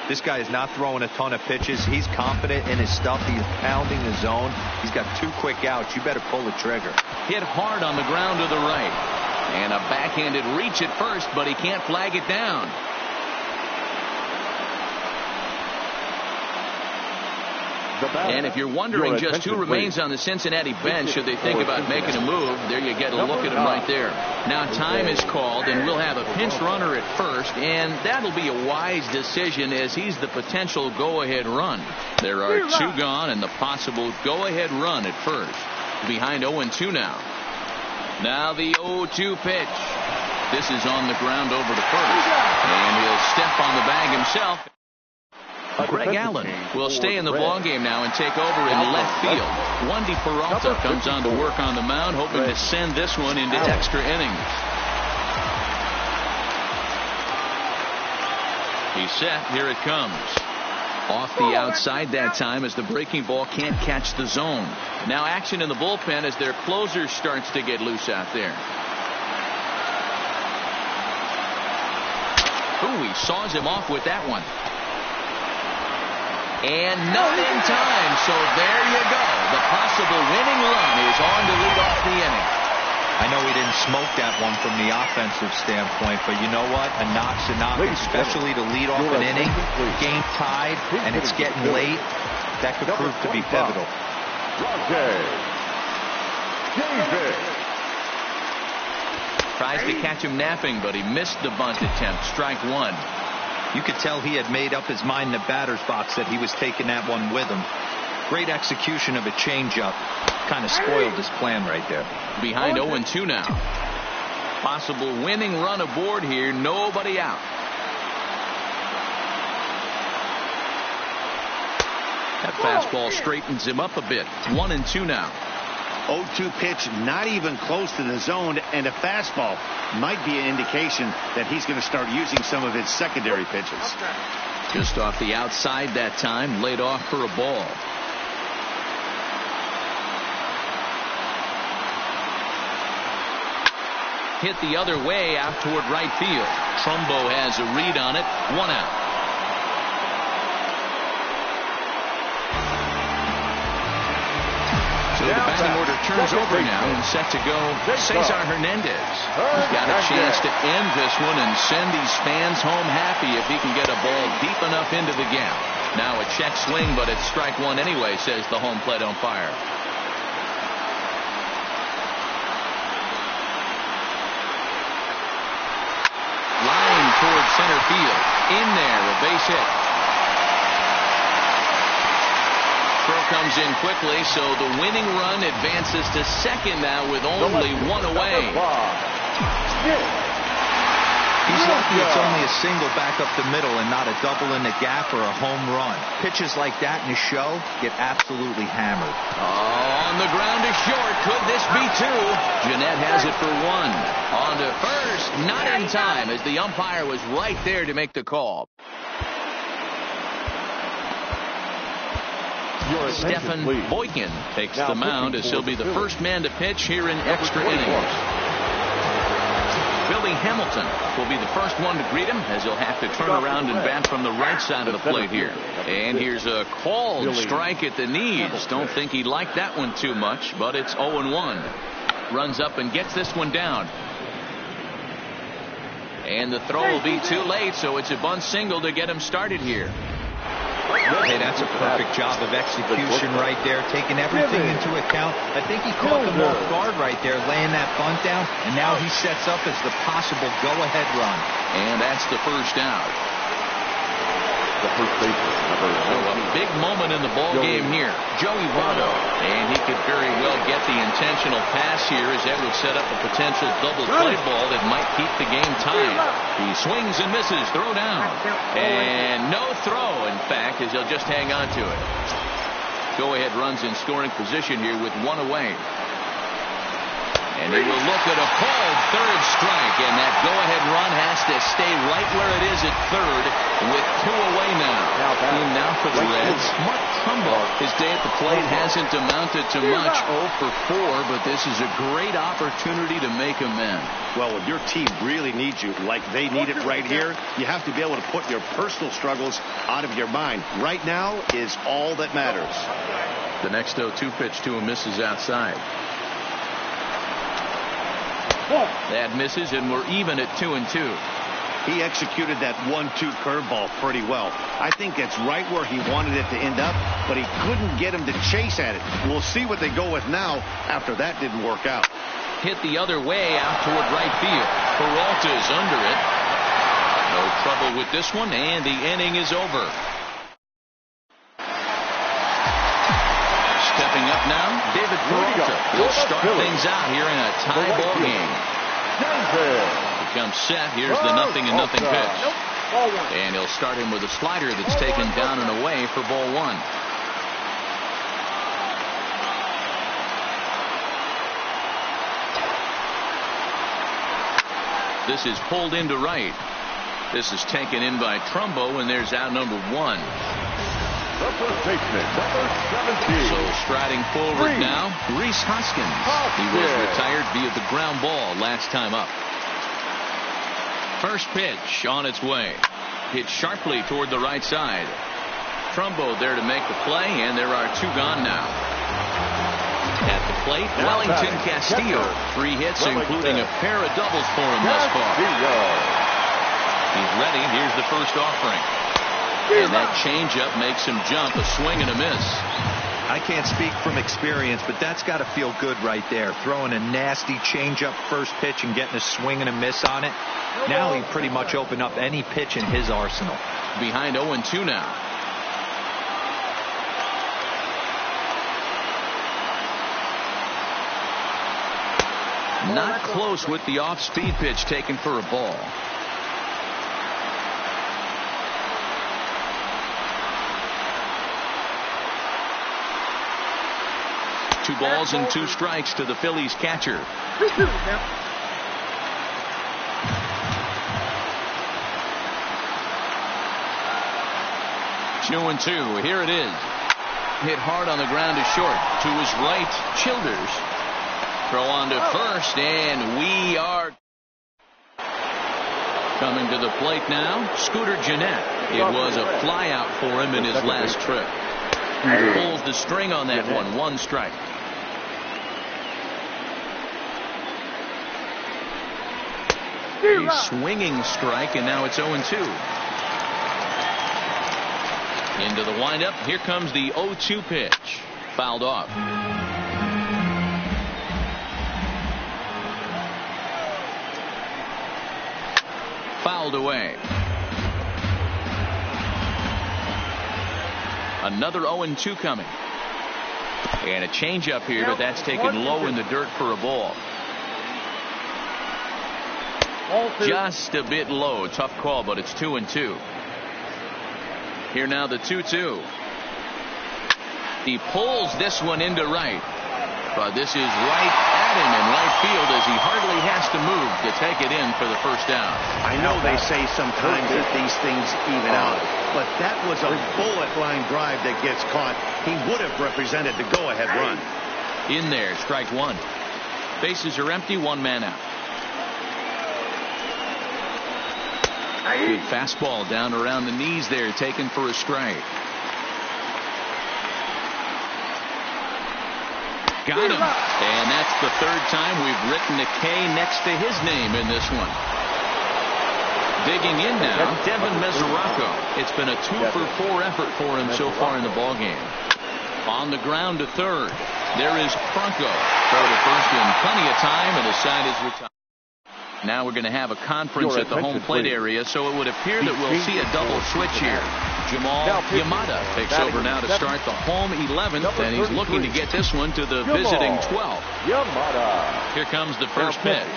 This guy is not throwing a ton of pitches. He's confident in his stuff. He's pounding the zone. He's got 2 quick outs. You better pull the trigger. Hit hard on the ground to the right. And a backhanded reach at first, but he can't flag it down. And if you're wondering just who remains on the Cincinnati bench, should they think about making a move, there you get a look at him right there. Now time is called, and we'll have a pinch runner at first, and that'll be a wise decision as he's the potential go-ahead run. There are 2 gone and the possible go-ahead run at first. Behind 0-2 now. Now the 0-2 pitch. This is on the ground over to first, and he'll step on the bag himself. Greg Allen will stay in the ballgame now and take over in left field. Wandy Peralta comes on to work on the mound, hoping to send this one into extra innings. He's set. Here it comes. Off the outside that time as the breaking ball can't catch the zone. Now action in the bullpen as their closer starts to get loose out there. Ooh, he saws him off with that one. And not in time, so there you go. The possible winning run is on to lead off the inning. I know he didn't smoke that one from the offensive standpoint, but you know what? A knock's a knock, especially to lead off an inning. Game tied, and it's getting late. That could prove to be pivotal. Tries to catch him napping, but he missed the bunt attempt. Strike 1. You could tell he had made up his mind in the batter's box that he was taking that one with him. Great execution of a changeup. Kind of spoiled his plan right there. Behind 0-2 now. Possible winning run aboard here. Nobody out. That fastball straightens him up a bit. 1-2 now. 0-2 pitch, not even close to the zone, and a fastball might be an indication that he's going to start using some of his secondary pitches. Just off the outside that time, laid off for a ball. Hit the other way out toward right field. Trumbo has a read on it. 1 out. So the batting order turns over now and set to go Cesar Hernandez. He's got a chance to end this one and send these fans home happy if he can get a ball deep enough into the gap. Now a check swing, but it's strike 1 anyway, says the home plate umpire. Line towards center field. In there, a base hit. Throw comes in quickly, so the winning run advances to second now with only 1 away. He's lucky it's only a single back up the middle and not a double in the gap or a home run. Pitches like that in the show get absolutely hammered. On the ground is short. Could this be two? Jeanette has it for one. On to first. Not in time as the umpire was right there to make the call. Stephen Boykin takes the mound as he'll be the first man to pitch here in extra innings. Billy Hamilton will be the first one to greet him as he'll have to turn around and bat from the right side of the plate here. And here's a called strike at the knees. Don't think he liked that one too much, but it's 0-1. Runs up and gets this one down. And the throw will be too late, so it's a bunt single to get him started here. Hey, that's a perfect job of execution right there, taking everything into account. I think he caught them off guard right there, laying that bunt down, and now he sets up as the possible go-ahead run. And that's the first out. The first baseman, So a big moment in the ball game here. Joey Votto. And he could very well get the intentional pass here as that would set up a potential double play ball that might keep the game tied. He swings and misses. Throw down. And no throw, in fact, as he'll just hang on to it. Go-ahead runs in scoring position here with one away. And they will look at a called third strike, and that go-ahead run has to stay right where it is at third with two away now. Now for the Reds, Mark Trumbo. His day at the plate hasn't amounted to much, 0 for 4, but this is a great opportunity to make amends. Well, when your team really needs you, like they need it right here, you have to be able to put your personal struggles out of your mind. Right now is all that matters. The next 0-2 pitch to him misses outside. That misses, and we're even at 2-2. He executed that 1-2 curveball pretty well. I think that's right where he wanted it to end up, but he couldn't get him to chase at it. We'll see what they go with now after that didn't work out. Hit the other way out toward right field. Peralta's under it. No trouble with this one, and the inning is over. Stepping up now, David Peralta will start things out here in a tie ball game. Becomes set. Here's the 0-0 pitch. And he'll start him with a slider that's taken down and away for ball one. This is pulled into right. This is taken in by Trumbo, and there's out number one. The first baseman, number 17. So striding forward now, Rhys Hoskins. He was retired via the ground ball last time up. First pitch on its way. Hit sharply toward the right side. Trumbo there to make the play, and there are two gone now. At the plate, Wellington Castillo. 3 hits, including a pair of doubles for him thus far. He's ready. Here's the first offering. And that changeup makes him jump, a swing and a miss. I can't speak from experience, but that's got to feel good right there. Throwing a nasty changeup first pitch and getting a swing and a miss on it. Now he pretty much opened up any pitch in his arsenal. Behind 0-2 now. Not close with the off-speed pitch taken for a ball. Two balls and 2 strikes to the Phillies catcher. 2-2. Here it is. Hit hard on the ground to short. To his right, Childers. Throw on to first, and we are coming to the plate now. Scooter Jeanette. It was a fly out for him in his last trip. Pulls the string on that one. 1 strike. A swinging strike, and now it's 0-2. Into the windup. Here comes the 0-2 pitch. Fouled off. Fouled away. Another 0-2 coming. And a changeup here, but that's taken low in the dirt for a ball. Just a bit low. Tough call, but it's 2-2. Here now the 2-2. He pulls this one into right. But this is right at him in right field as he hardly has to move to take it in for the first down. I know they say sometimes that these things even out, but that was a bullet line drive that gets caught. He would have represented the go-ahead run. In there, strike one. Bases are empty, one man out. Good fastball down around the knees there, taken for a strike. Got him. And that's the third time we've written a K next to his name in this one. Digging in now, Devin Mesoraco. It's been a 2-for-4 effort for him so far in the ballgame. On the ground to third. There is Franco. Throw to first in plenty of time, and the side is retired. Now we're going to have a conference at the home plate area, so it would appear that we'll see a double switch here. Jamal Yamada takes over now to start the home 11th, and he's looking to get this one to the visiting 12th. Here comes the first pitch.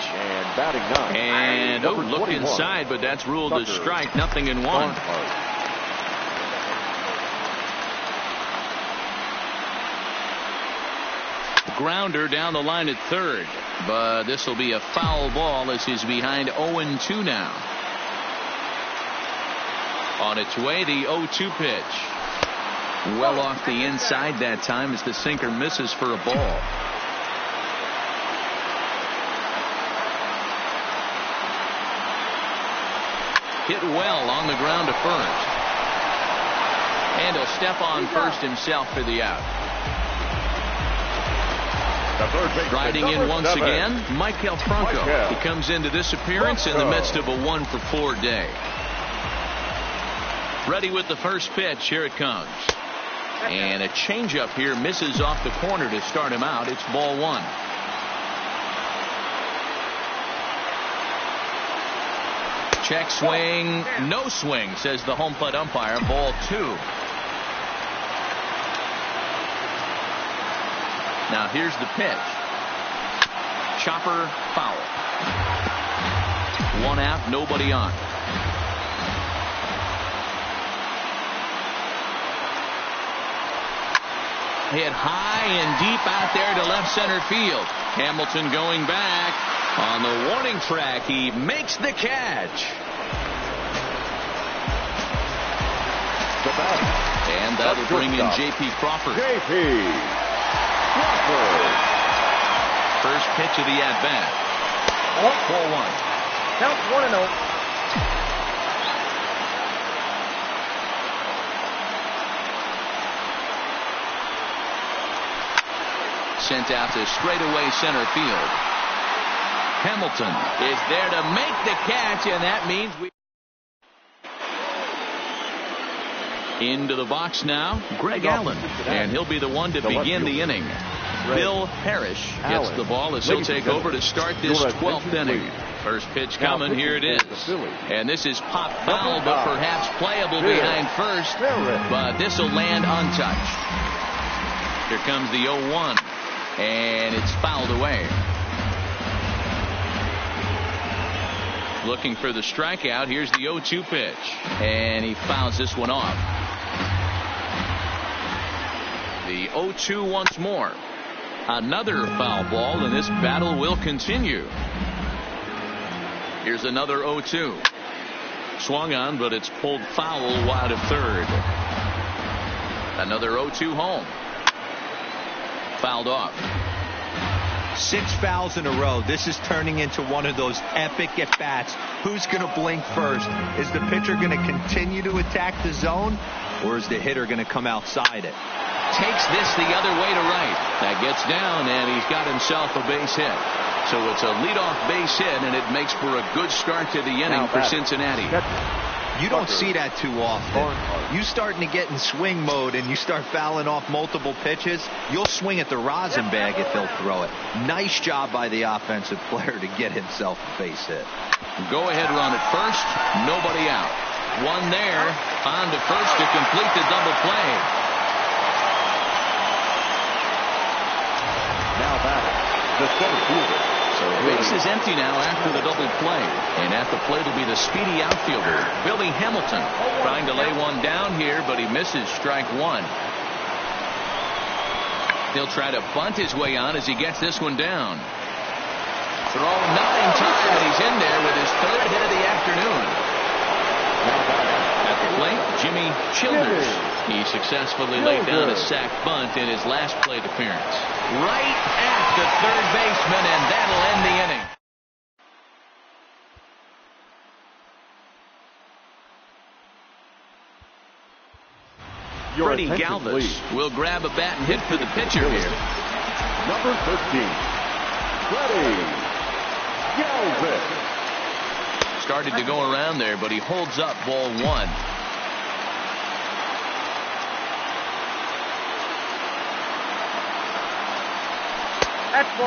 And look inside, but that's ruled a strike, 0-1. Grounder down the line at third, but this will be a foul ball as he's behind 0-2 now. On its way, the 0-2 pitch. Well off the inside that time as the sinker misses for a ball. Hit well on the ground to first. And he'll step on first himself for the out. Riding in once again, Maikel Franco. He comes into this appearance in the midst of a 1-for-4 day. Ready with the first pitch. Here it comes. And a changeup here misses off the corner to start him out. It's ball one. Check swing. No swing, says the home plate umpire. Ball two. Now here's the pitch. Chopper foul. One out, nobody on. Hit high and deep out there to left center field. Hamilton going back on the warning track. He makes the catch. And that'll bring in J.P. Crawford. First pitch of the at-bat. 4-1. Count 1-0. Sent out to straightaway center field. Hamilton is there to make the catch, and that means we... Into the box now, Greg Allen, and he'll be the one to begin the inning. Bill Parrish gets the ball as he'll take over to start this 12th inning. First pitch coming, here it is. And this is pop foul, but perhaps playable behind first, but this will land untouched. Here comes the 0-1, and it's fouled away. Looking for the strikeout. Here's the 0-2 pitch, and he fouls this one off. The 0-2 once more. Another foul ball, and this battle will continue. Here's another 0-2. Swung on, but it's pulled foul wide of third. Another 0-2 home. Fouled off. 6 fouls in a row. This is turning into one of those epic at-bats. Who's going to blink first? Is the pitcher going to continue to attack the zone, or is the hitter going to come outside it? Takes this the other way to right. That gets down, and he's got himself a base hit. So it's a leadoff base hit, and it makes for a good start to the inning for Cincinnati. You don't see that too often. You starting to get in swing mode and you start fouling off multiple pitches, you'll swing at the rosin bag if they'll throw it. Nice job by the offensive player to get himself a base hit. Go ahead run at first, nobody out. One there, on to first to complete the double play. Now batting, the center fielder, So base is empty now after the double play. And at the plate will be the speedy outfielder, Billy Hamilton, trying to lay one down here, but he misses strike one. He'll try to bunt his way on as he gets this one down. Throw 9 times, and he's in there with his 3rd hit of the afternoon. At the plate, Jimmy Childers. He successfully laid down a sac bunt in his last plate appearance. Right at the third baseman, and that'll end the inning. Freddie Galvis will grab a bat and hit for the pitcher here. Number 15, Freddie Galvis. Started to go around there, but he holds up ball 1.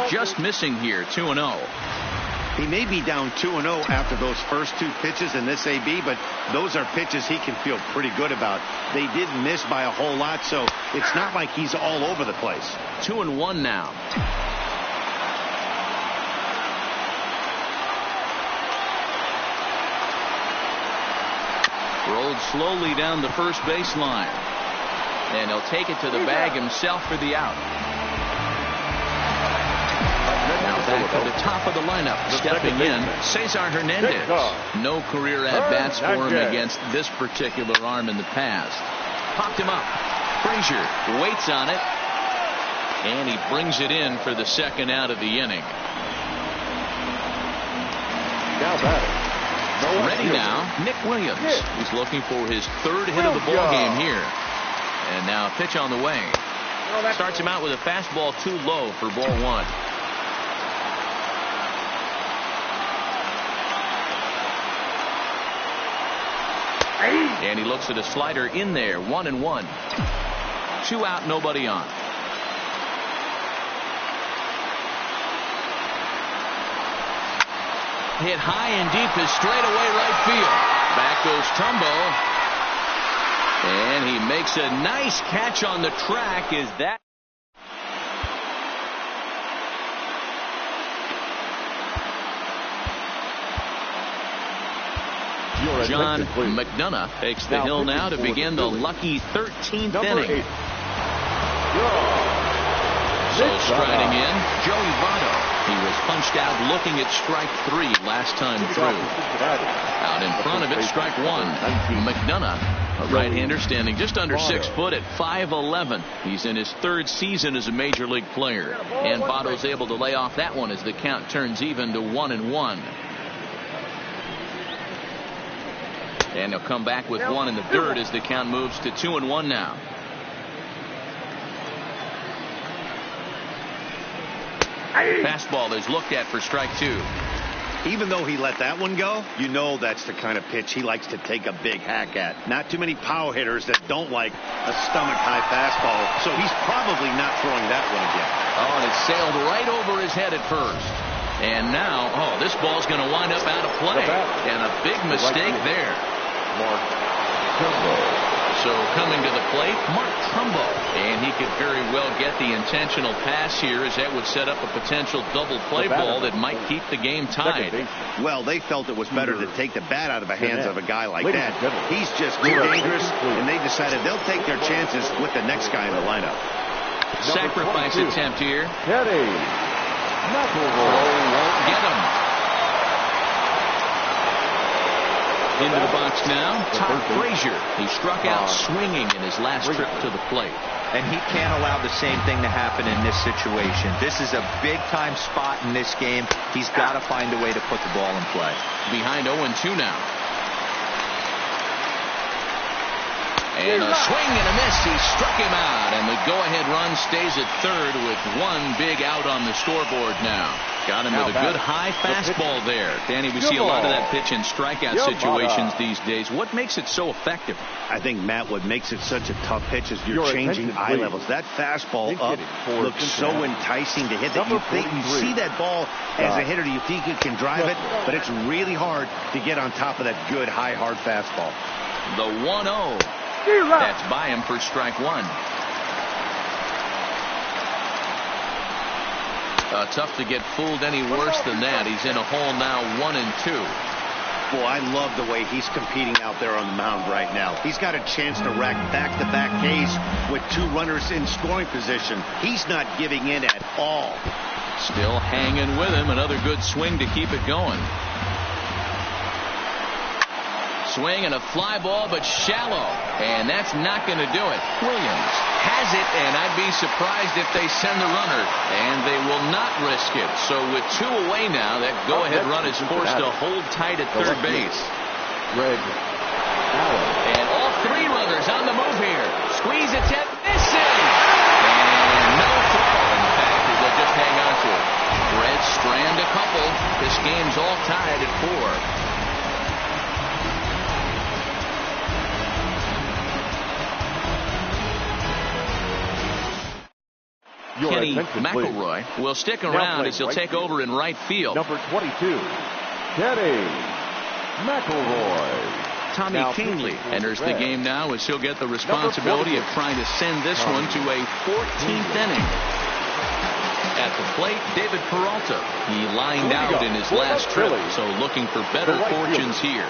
Just missing here, 2-0. He may be down 2-0 after those first 2 pitches in this AB, but those are pitches he can feel pretty good about. They did miss by a whole lot, so it's not like he's all over the place. 2-1 now. Rolled slowly down the first baseline. And he'll take it to the bag himself for the out. Now back to the top of the lineup. Stepping in, Cesar Hernandez. No career at-bats for him against this particular arm in the past. Popped him up. Frazier waits on it. And he brings it in for the 2nd out of the inning. Now batting. Ready now, Nick Williams. He's looking for his 3rd hit of the ball game here. And now a pitch on the way. Starts him out with a fastball too low for ball 1. And he looks at a slider in there. 1-1. 2 out, nobody on. Hit high and deep to straightaway right field. Back goes Trumbo. And he makes a nice catch on the track. Is that John McDonough takes the hill now to begin the lucky 13th inning. So striding in, Joey Votto. He was punched out looking at strike 3 last time through. Out in front of it, strike 1. McDonough, a right-hander standing just under 6 foot at 5'11". He's in his 3rd season as a major league player. And Votto's able to lay off that one as the count turns even to 1-1. And he'll come back with 1 in the dirt as the count moves to 2-1 now. Fastball is looked at for strike 2. Even though he let that one go, you know that's the kind of pitch he likes to take a big hack at. Not too many power hitters that don't like a stomach-high fastball, so he's probably not throwing that one again. Oh, and it sailed right over his head at first. And now, this ball's going to wind up out of play. And a big mistake there. Mark Trumbo. So coming to the plate, Mark Trumbo. And he could very well get the intentional pass here, as that would set up a potential double play ball that might keep the game tied. Well, they felt it was better to take the bat out of the hands of a guy like that. He's just too dangerous, and they decided they'll take their chances with the next guy in the lineup. Sacrifice attempt here. Teddy Won't get him. Into the box now, Todd Frazier. He struck out swinging in his last trip to the plate. And he can't allow the same thing to happen in this situation. This is a big-time spot in this game. He's got to find a way to put the ball in play. Behind 0-2 now. And a swing and a miss. He struck him out. And the go-ahead run stays at 3rd with 1 big out on the scoreboard now. Got him with a good high fastball there. Danny, we see a lot of that pitch in strikeout situations these days. What makes it so effective? I think, Matt, what makes it such a tough pitch is you're changing eye levels. That fastball up looks so enticing to hit that you see that ball as a hitter, you think you can drive it, but it's really hard to get on top of that good, high, hard fastball. The 1-0. That's by him for strike 1. Tough to get fooled any worse than that. He's in a hole now, 1-2. Boy, I love the way he's competing out there on the mound right now. He's got a chance to rack back-to-back Ks with 2 runners in scoring position. He's not giving in at all. Still hanging with him. Another good swing to keep it going. Swing and a fly ball, but shallow. And that's not going to do it. Williams has it, and I'd be surprised if they send the runner. And they will not risk it. So with 2 away now, that go-ahead run is forced to hold tight at third base. And all 3 runners on the move here. Squeeze attempt, missing. And no throw, in fact, as they'll just hang on to it. Reds strand a couple. This game's all tied at 4. Kenny McElroy will stick around as he'll take over in right field. Number 22, Kenny McElroy. Tommy Kingley enters the game now as he'll get the responsibility of trying to send this one to a 14th inning. At the plate, David Peralta. He lined out in his last trip, so looking for better fortunes here.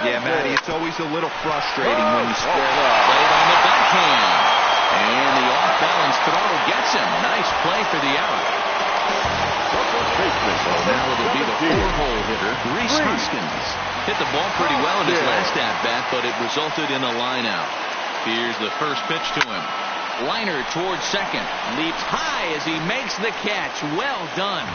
Yeah, Matty, it's always a little frustrating when you square up. Played on the backhand. And the off-balance throw gets him. Nice play for the out. So now it'll be the 4-hole hitter, Rhys Hoskins. Hit the ball pretty well in his last at-bat, but it resulted in a line out. Here's the first pitch to him. Liner towards second. Leaps high as he makes the catch. Well done.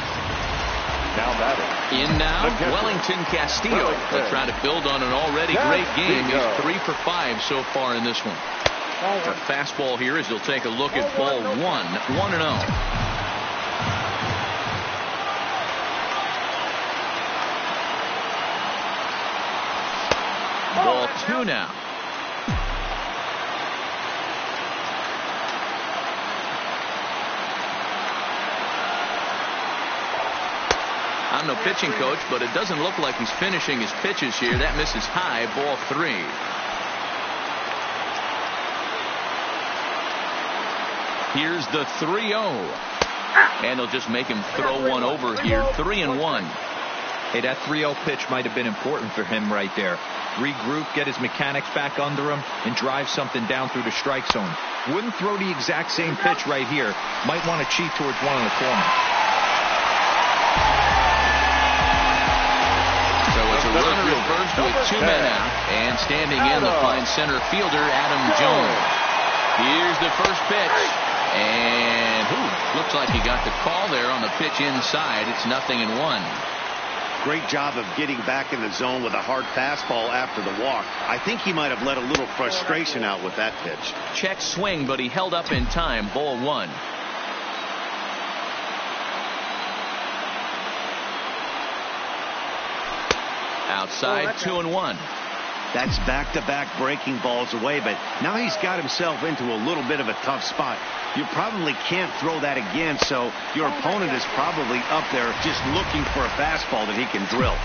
Now batting. In now, Wellington Castillo. They'll try to build on an already great game. He's 3 for 5 so far in this one. A fastball here as he'll take a look at ball 1, 1-0. Ball 2 now. I'm no pitching coach, but it doesn't look like he's finishing his pitches here. That misses high, ball 3. Here's the 3-0. And they'll just make him throw one over here. 3-1. Hey, that 3-0 pitch might have been important for him right there. Regroup, get his mechanics back under him, and drive something down through the strike zone. Wouldn't throw the exact same pitch right here. Might want to cheat towards one in the corner. So it's a runner at first with 2 men out. And standing in, the fine center fielder, Adam Jones. Here's the first pitch. And looks like he got the call there on the pitch inside. It's 0-1. Great job of getting back in the zone with a hard fastball after the walk. I think he might have let a little frustration out with that pitch. Check swing, but he held up in time. Ball 1. Outside, 2-1. That's back-to-back breaking balls away, but now he's got himself into a little bit of a tough spot. You probably can't throw that again, so your opponent is probably up there just looking for a fastball that he can drill.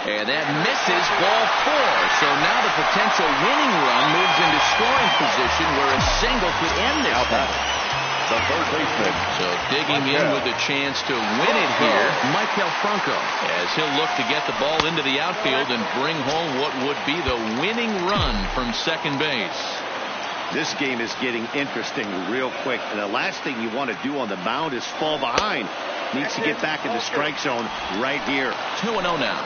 And that misses, ball 4. So now the potential winning run moves into scoring position where a single could end this thing. The third baseman. So digging in with a chance to win it here, Michael Franco, as he'll look to get the ball into the outfield and bring home what would be the winning run from second base. This game is getting interesting real quick, and the last thing you want to do on the mound is fall behind. Needs to get back in the strike zone right here. 2-0 now.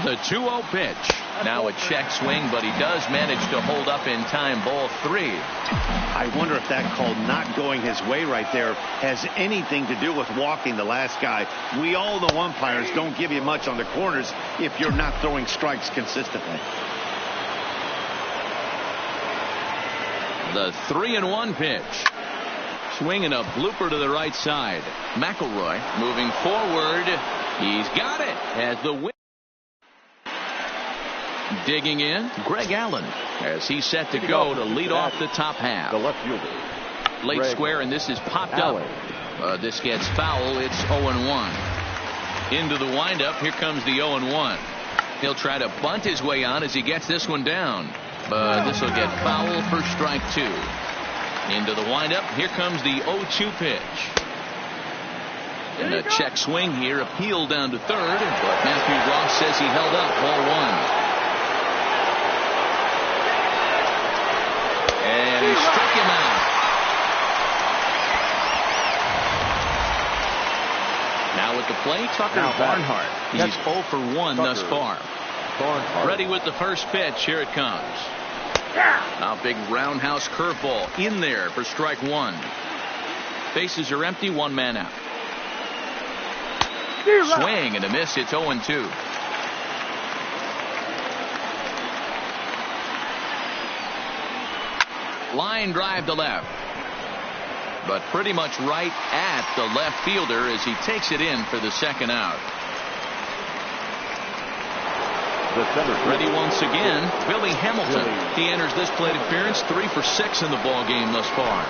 The 2-0 pitch. Now a check swing, but he does manage to hold up in time. Ball 3. I wonder if that call not going his way right there has anything to do with walking the last guy. We all know umpires don't give you much on the corners if you're not throwing strikes consistently. The 3-1 pitch. Swinging a blooper to the right side. McElroy moving forward. He's got it. Has the win. Digging in, Greg Allen, as he's set to go to lead off the top half. The left fielder. Late square, and this is popped up. This gets foul. It's 0-1. Into the windup. Here comes the 0-1. He'll try to bunt his way on as he gets this one down. But this will get foul for strike 2. Into the windup. Here comes the 0-2 pitch. And a check swing here. Appeal down to third. But Matthew Ross says he held up. Ball 1. And he struck him out. Now at the plate, Tucker Barnhart. He's 0 for 1 thus far. Ready with the first pitch. Here it comes. Now big roundhouse curveball in there for strike 1. Bases are empty. 1 man out. Swing and a miss. It's 0-2. Line drive to left. But pretty much right at the left fielder as he takes it in for the second out. Ready once again, Billy Hamilton. He enters this plate appearance 3 for 6 in the ball game thus far.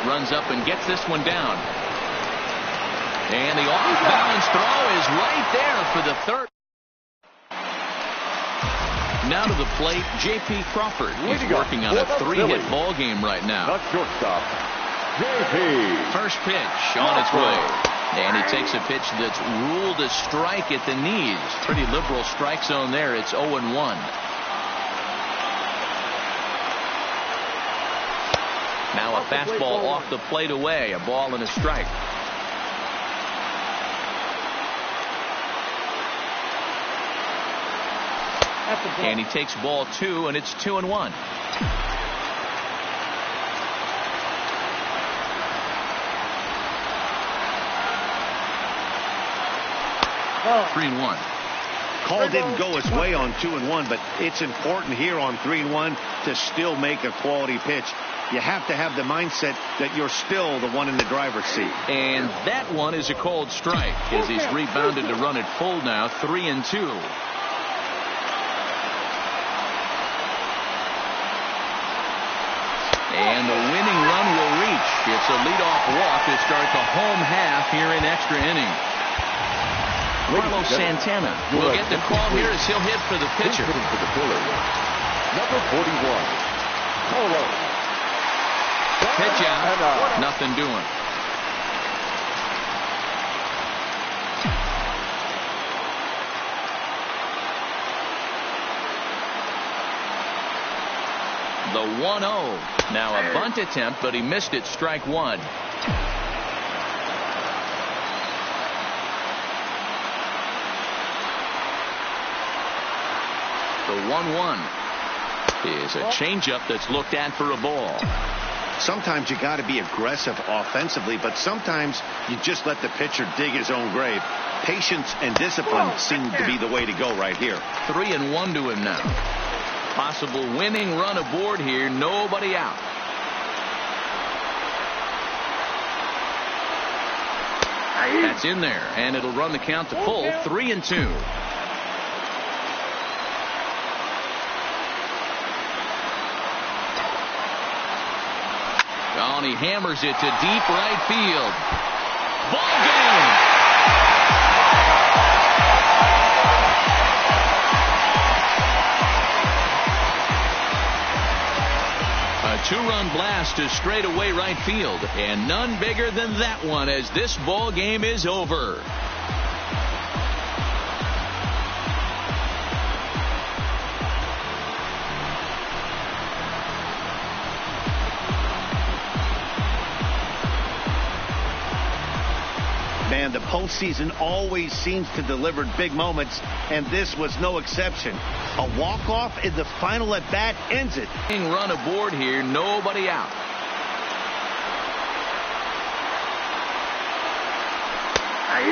Runs up and gets this one down. And the off-balance throw is right there for the third. Now to the plate, J.P. Crawford. He's working on a 3-hit ball game right now. Not shortstop. J.P. First pitch on its way. And he takes a pitch that's ruled a strike at the knees. Pretty liberal strike zone there. It's 0-1. Now a fastball off the plate away. A ball and a strike. And he takes ball 2, and it's 2-1. Oh. 3-1. Call didn't go his way on 2-1, but it's important here on 3-1 to still make a quality pitch. You have to have the mindset that you're still the one in the driver's seat. And that one is a called strike as he's rebounded to run it full now. 3-2. And the winning run will reach. It's a leadoff walk to start the home half here in extra innings. Carlos Santana will get the call here as he'll hit for the pitcher. Number 41. Carlos. Pitch out. Nothing doing. The 1-0. Now a bunt attempt, but he missed it. Strike 1. The 1-1 is a changeup that's looked at for a ball. Sometimes you got to be aggressive offensively, but sometimes you just let the pitcher dig his own grave. Patience and discipline seem to be the way to go right here. 3-1 to him now. Possible winning run aboard here. Nobody out. That's in there, and it'll run the count to full. 3-2. Oh, and he hammers it to deep right field. Ball game. A 2-run blast to straightaway right field, and none bigger than that one as this ball game is over. Man, the postseason always seems to deliver big moments, and this was no exception. A walk-off in the final at-bat ends it. Run aboard here, nobody out.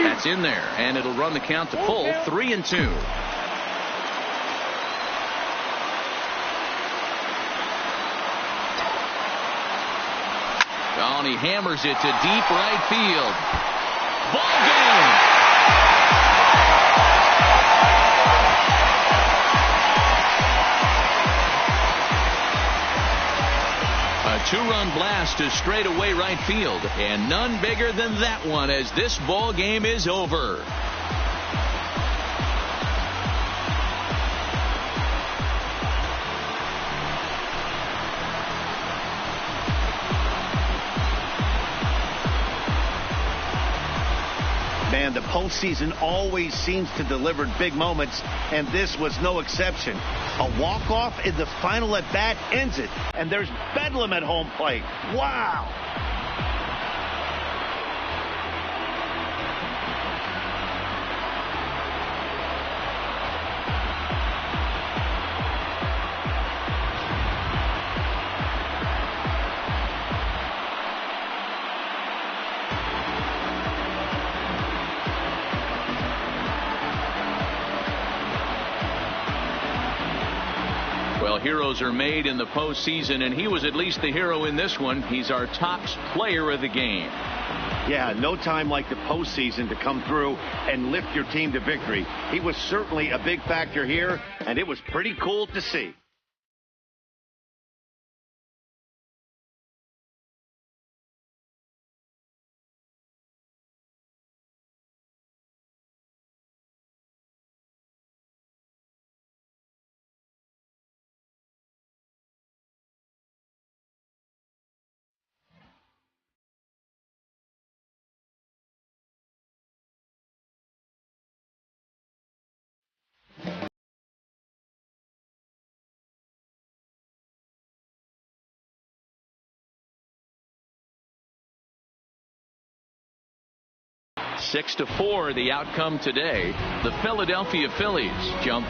That's in there, and it'll run the count to full. 3-2. Oh, and he hammers it to deep right field. Ball game. A 2-run blast to straightaway right field, and none bigger than that one as this ball game is over. man. The postseason always seems to deliver big moments, and this was no exception. A walk-off in the final at-bat ends it, and there's bedlam at home plate. Wow! Well, heroes are made in the postseason, and he was at least the hero in this one. He's our top player of the game. Yeah, no time like the postseason to come through and lift your team to victory. He was certainly a big factor here, and it was pretty cool to see. Six to 4, the outcome today. The Philadelphia Phillies jump